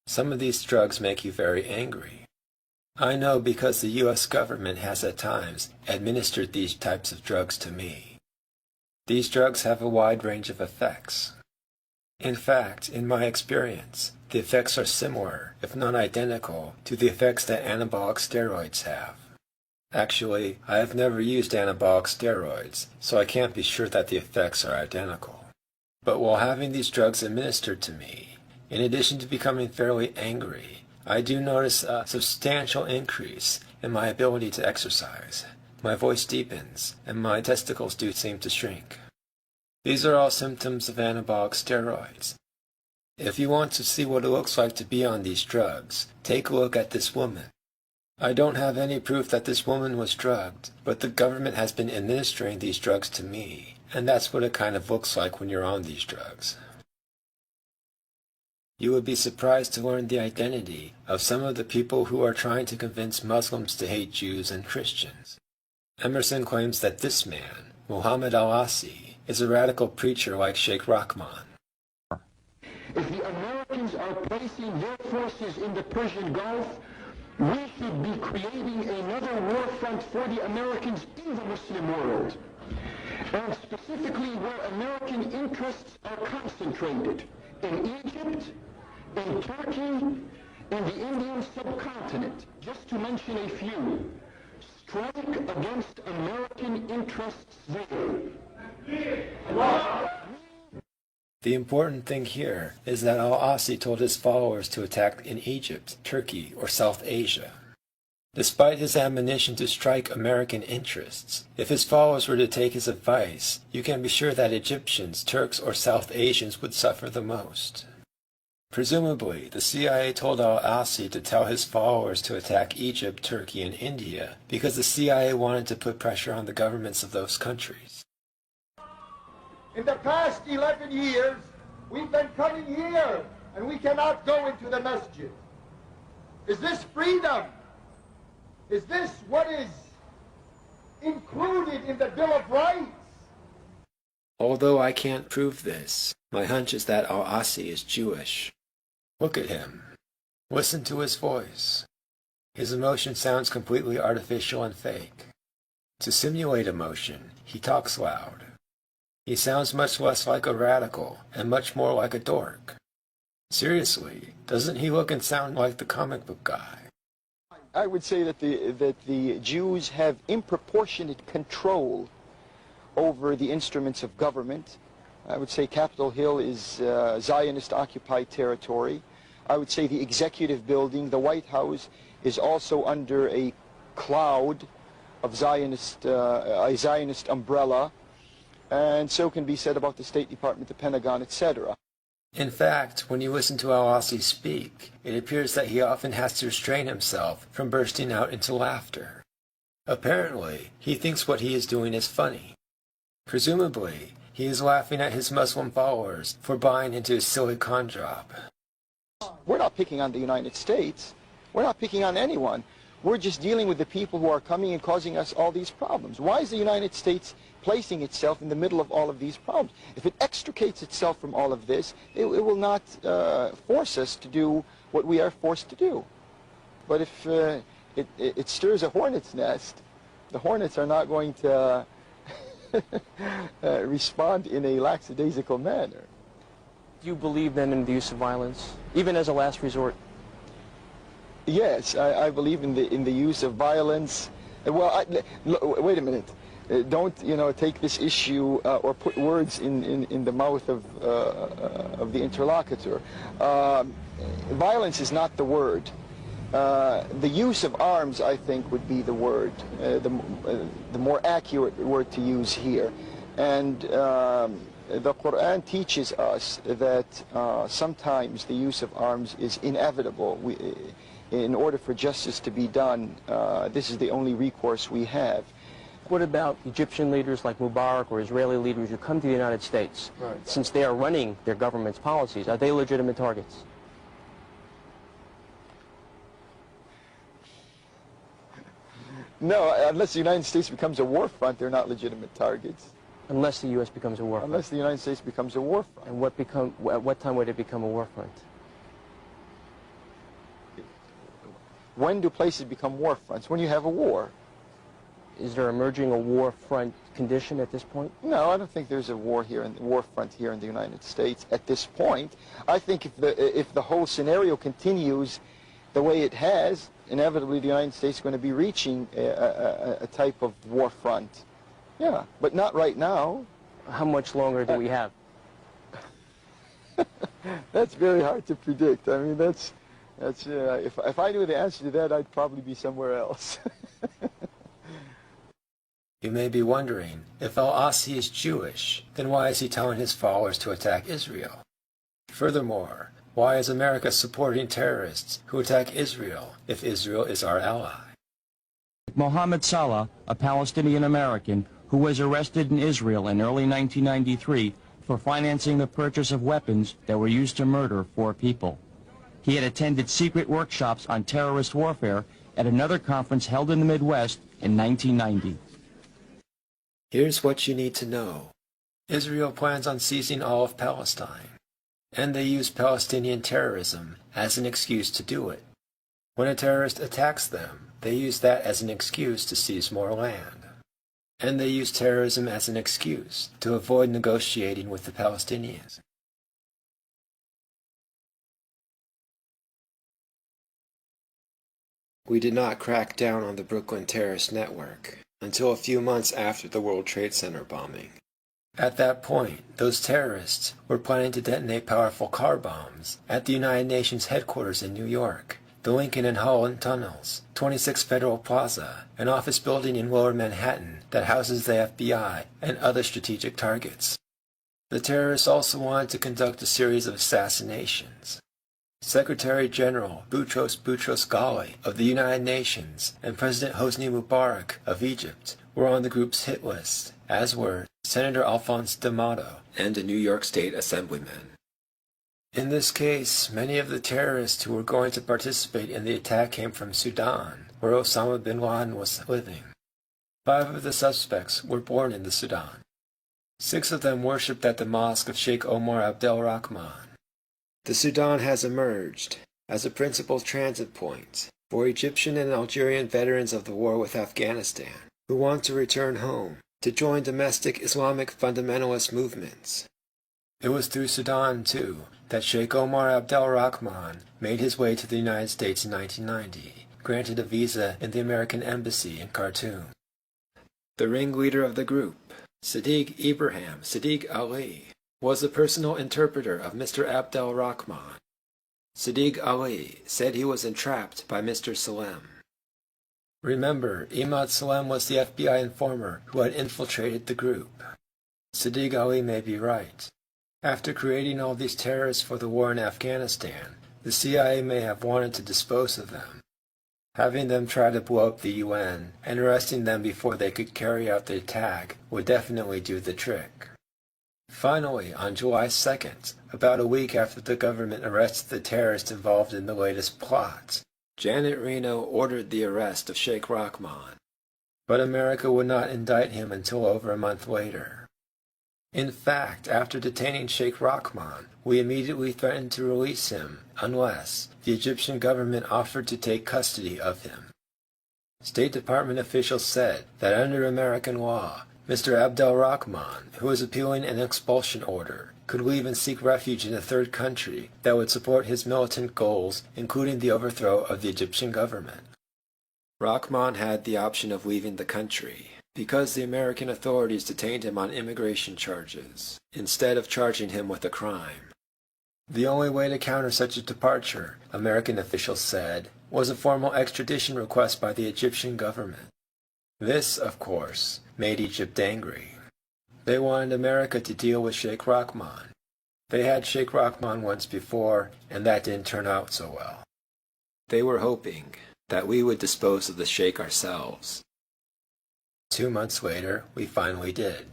Some of these drugs make you very angry. I know because the U.S. government has at times administered these types of drugs to me. These drugs have a wide range of effects. In fact, in my experience, the effects are similar, if not identical, to the effects that anabolic steroids have. Actually, I have never used anabolic steroids, so I can't be sure that the effects are identical. But while having these drugs administered to me, in addition to becoming fairly angry, I do notice a substantial increase in my ability to exercise. My voice deepens, and my testicles do seem to shrink. These are all symptoms of anabolic steroids. If you want to see what it looks like to be on these drugs, take a look at this woman. I don't have any proof that this woman was drugged, but the government has been administering these drugs to me, and that's what it kind of looks like when you're on these drugs. You would be surprised to learn the identity of some of the people who are trying to convince Muslims to hate Jews and Christians. Emerson claims that this man, Muhammad al-Asi, is a radical preacher like Sheikh Rahman.
If the Americans are placing their forces in the Persian Gulf, we should be creating another war front for the Americans in the Muslim world, and specifically where American interests are concentrated, in Egypt, in Turkey, in the Indian subcontinent, just to mention a few. Strike against American interests there.
The important thing here is that al-Asi told his followers to attack in Egypt, Turkey, or South Asia. Despite his admonition to strike American interests, if his followers were to take his advice, you can be sure that Egyptians, Turks, or South Asians would suffer the most. Presumably, the CIA told al-Asi to tell his followers to attack Egypt, Turkey, and India because the CIA wanted to put pressure on the governments of those countries.
In the past 11 years, we've been coming here, and we cannot go into the masjid. Is this freedom? Is this what is included in the Bill of Rights?
Although I can't prove this, my hunch is that al-Asi is Jewish. Look at him. Listen to his voice. His emotion sounds completely artificial and fake. To simulate emotion, he talks loud. He sounds much less like a radical and much more like a dork. Seriously, doesn't he look and sound like the comic book guy?
I would say that the Jews have disproportionate control over the instruments of government. I would say Capitol Hill is Zionist-occupied territory. I would say the executive building, the White House, is also under a cloud of a Zionist umbrella, and so can be said about the State Department, the Pentagon, etc.
In fact, when you listen to al-Asi speak, it appears that he often has to restrain himself from bursting out into laughter. Apparently, he thinks what he is doing is funny. Presumably, he is laughing at his Muslim followers for buying into his silly con job.
We're not picking on the United States. We're not picking on anyone. We're just dealing with the people who are coming and causing us all these problems. Why is the United States placing itself in the middle of all of these problems? If it extricates itself from all of this, it will not force us to do what we are forced to do. But if it stirs a hornet's nest, the hornets are not going to respond in a lackadaisical manner.
Do you believe then in the use of violence, even as a last resort?
Yes, I believe in the use of violence. Well, wait a minute. don't, take this issue or put words in the mouth of the interlocutor. Violence is not the word. The use of arms, I think, would be the word, the more accurate word to use here. And the Quran teaches us that sometimes the use of arms is inevitable. In order for justice to be done, this is the only recourse we have.
What about Egyptian leaders like Mubarak or Israeli leaders who come to the United States?
Right.
Since they are running their government's policies, are they legitimate targets?
No, unless the United States becomes a war front, they're not legitimate targets.
Unless the U.S. becomes a war front?
Unless the United States becomes a war front.
And at what time would it become a war front?
When do places become war fronts? When you have a war.
Is there emerging a war front condition at this point?
No, I don't think there's a war front here in the United States at this point. I think if the whole scenario continues the way it has, inevitably the United States is going to be reaching a type of war front. Yeah, but not right now.
How much longer do we have?
That's very hard to predict. I mean, if I knew the answer to that, I'd probably be somewhere else.
You may be wondering, if Al-Asi is Jewish, then why is he telling his followers to attack Israel? Furthermore, why is America supporting terrorists who attack Israel if Israel is our ally?
Mohammed Salah, a Palestinian American who was arrested in Israel in early 1993 for financing the purchase of weapons that were used to murder 4 people. He had attended secret workshops on terrorist warfare at another conference held in the Midwest in 1990.
Here's what you need to know. Israel plans on seizing all of Palestine, and they use Palestinian terrorism as an excuse to do it. When a terrorist attacks them, they use that as an excuse to seize more land. And they use terrorism as an excuse to avoid negotiating with the Palestinians. We did not crack down on the Brooklyn terrorist network until a few months after the World Trade Center bombing. At that point, those terrorists were planning to detonate powerful car bombs at the United Nations headquarters in New York, the Lincoln and Holland tunnels, 26 Federal Plaza, an office building in Lower Manhattan that houses the FBI, and other strategic targets. The terrorists also wanted to conduct a series of assassinations. Secretary General Boutros Boutros-Ghali of the United Nations and President Hosni Mubarak of Egypt were on the group's hit list, as were Senator Alphonse D'Amato and a New York State Assemblyman. In this case, many of the terrorists who were going to participate in the attack came from Sudan, where Osama bin Laden was living. 5 of the suspects were born in the Sudan. 6 of them worshipped at the mosque of Sheikh Omar Abdel Rahman. The Sudan has emerged as a principal transit point for Egyptian and Algerian veterans of the war with Afghanistan who want to return home to join domestic Islamic fundamentalist movements. It was through Sudan, too, that Sheikh Omar Abdel Rahman made his way to the United States in 1990, granted a visa in the American Embassy in Khartoum. The ringleader of the group, Sadiq Ibrahim Sadiq Ali, was the personal interpreter of Mr. Abdel Rahman. Sadiq Ali said he was entrapped by Mr. Salem. Remember, Imad Salem was the FBI informer who had infiltrated the group. Sadiq Ali may be right. After creating all these terrorists for the war in Afghanistan, the CIA may have wanted to dispose of them. Having them try to blow up the UN and arresting them before they could carry out the attack would definitely do the trick. Finally, on July 2nd, about a week after the government arrested the terrorists involved in the latest plot, Janet Reno ordered the arrest of Sheikh Rahman. But America would not indict him until over a month later. In fact, after detaining Sheikh Rahman, we immediately threatened to release him unless the Egyptian government offered to take custody of him. State Department officials said that under American law, Mr. Abdel Rahman, who was appealing an expulsion order, could leave and seek refuge in a third country that would support his militant goals, including the overthrow of the Egyptian government. Rahman had the option of leaving the country, because the American authorities detained him on immigration charges, instead of charging him with a crime. The only way to counter such a departure, American officials said, was a formal extradition request by the Egyptian government. This, of course, made Egypt angry. They wanted America to deal with Sheikh Rahman. They had Sheikh Rahman once before, and that didn't turn out so well. They were hoping that we would dispose of the Sheikh ourselves. 2 months later, we finally did.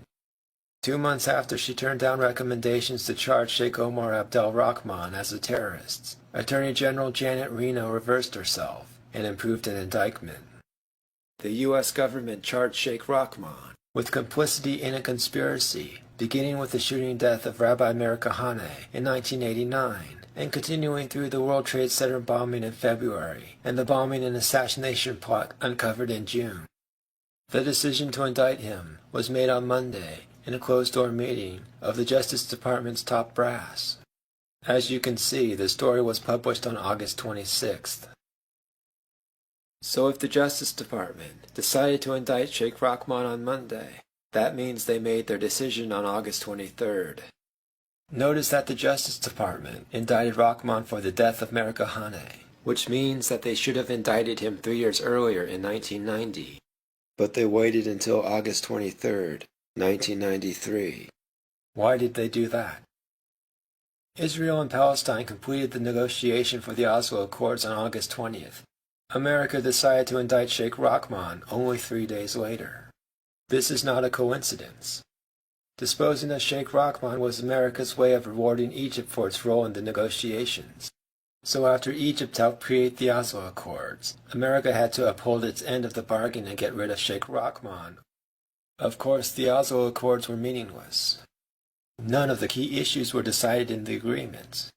2 months after she turned down recommendations to charge Sheikh Omar Abdel Rahman as a terrorist, Attorney General Janet Reno reversed herself and approved an indictment. The U.S. government charged Sheikh Rahman with complicity in a conspiracy, beginning with the shooting death of Rabbi Meir Kahane in 1989, and continuing through the World Trade Center bombing in February, and the bombing and assassination plot uncovered in June. The decision to indict him was made on Monday in a closed-door meeting of the Justice Department's top brass. As you can see, the story was published on August 26th. So if the Justice Department decided to indict Sheikh Rahman on Monday, that means they made their decision on August 23rd. Notice that the Justice Department indicted Rahman for the death of Meir Kahane, which means that they should have indicted him 3 years earlier in 1990. But they waited until August 23rd, 1993. Why did they do that? Israel and Palestine completed the negotiation for the Oslo Accords on August 20th. America decided to indict Sheikh Rahman only 3 days later. This is not a coincidence. Disposing of Sheikh Rahman was America's way of rewarding Egypt for its role in the negotiations. So after Egypt helped create the Oslo Accords, America had to uphold its end of the bargain and get rid of Sheikh Rahman. Of course, the Oslo Accords were meaningless. None of the key issues were decided in the agreement.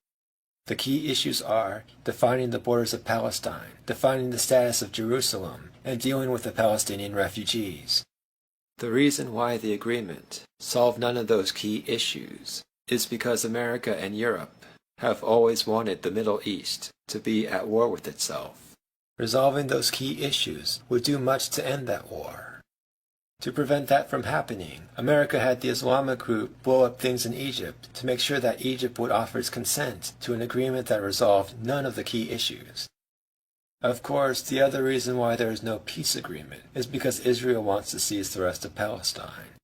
The key issues are defining the borders of Palestine, defining the status of Jerusalem, and dealing with the Palestinian refugees. The reason why the agreement solved none of those key issues is because America and Europe have always wanted the Middle East to be at war with itself. Resolving those key issues would do much to end that war. To prevent that from happening, America had the Islamic group blow up things in Egypt to make sure that Egypt would offer its consent to an agreement that resolved none of the key issues. Of course, the other reason why there is no peace agreement is because Israel wants to seize the rest of Palestine.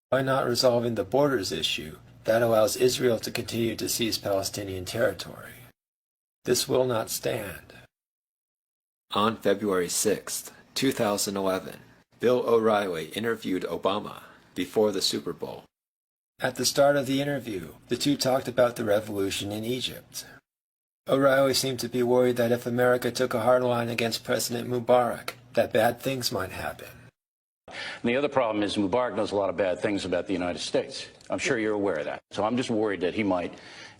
By not resolving the borders issue, that allows Israel to continue to seize Palestinian territory. This will not stand. On February 6, 2011, Bill O'Reilly interviewed Obama before the Super Bowl. At the start of the interview, the two talked about the revolution in Egypt. O'Reilly seemed to be worried that if America took a hard line against President Mubarak, that bad things might happen.
And the other problem is Mubarak knows a lot of bad things about the United States. I'm sure you're aware of that. So I'm just worried that he might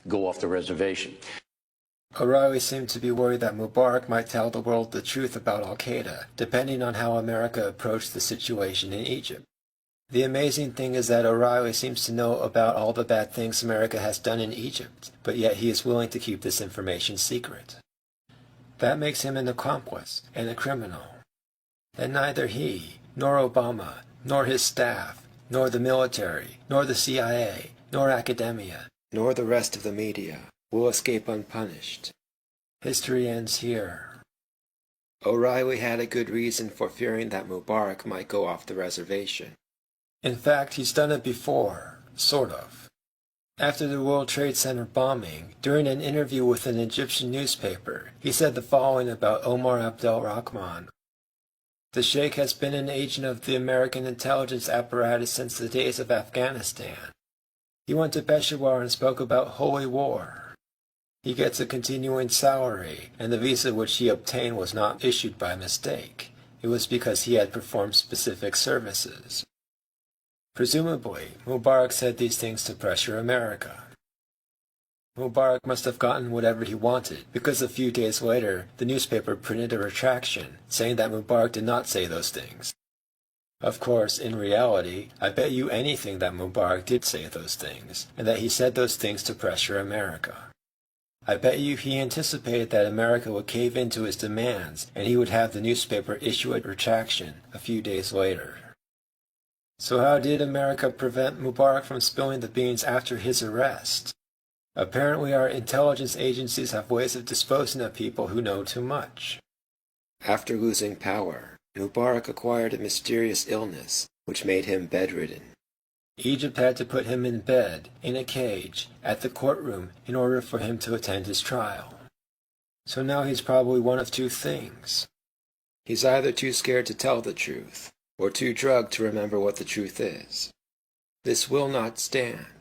go off the reservation.
O'Reilly seemed to be worried that Mubarak might tell the world the truth about al-Qaeda, depending on how America approached the situation in Egypt. The amazing thing is that O'Reilly seems to know about all the bad things America has done in Egypt, but yet he is willing to keep this information secret. That makes him an accomplice and a criminal. And neither he, nor Obama, nor his staff, nor the military, nor the CIA, nor academia, nor the rest of the media will escape unpunished. History ends here. O'Reilly had a good reason for fearing that Mubarak might go off the reservation. In fact, he's done it before, sort of. After the World Trade Center bombing, during an interview with an Egyptian newspaper, he said the following about Omar Abdel Rahman. The Sheikh has been an agent of the American intelligence apparatus since the days of Afghanistan. He went to Peshawar and spoke about holy war. He gets a continuing salary, and the visa which he obtained was not issued by mistake. It was because he had performed specific services. Presumably, Mubarak said these things to pressure America. Mubarak must have gotten whatever he wanted, because a few days later, the newspaper printed a retraction, saying that Mubarak did not say those things. Of course, in reality, I bet you anything that Mubarak did say those things, and that he said those things to pressure America. I bet you he anticipated that America would cave into his demands, and he would have the newspaper issue a retraction a few days later. So how did America prevent Mubarak from spilling the beans after his arrest? Apparently our intelligence agencies have ways of disposing of people who know too much. After losing power, Mubarak acquired a mysterious illness, which made him bedridden. Egypt had to put him in bed, in a cage, at the courtroom in order for him to attend his trial. So now he's probably one of two things. He's either too scared to tell the truth, or too drugged to remember what the truth is. This will not stand.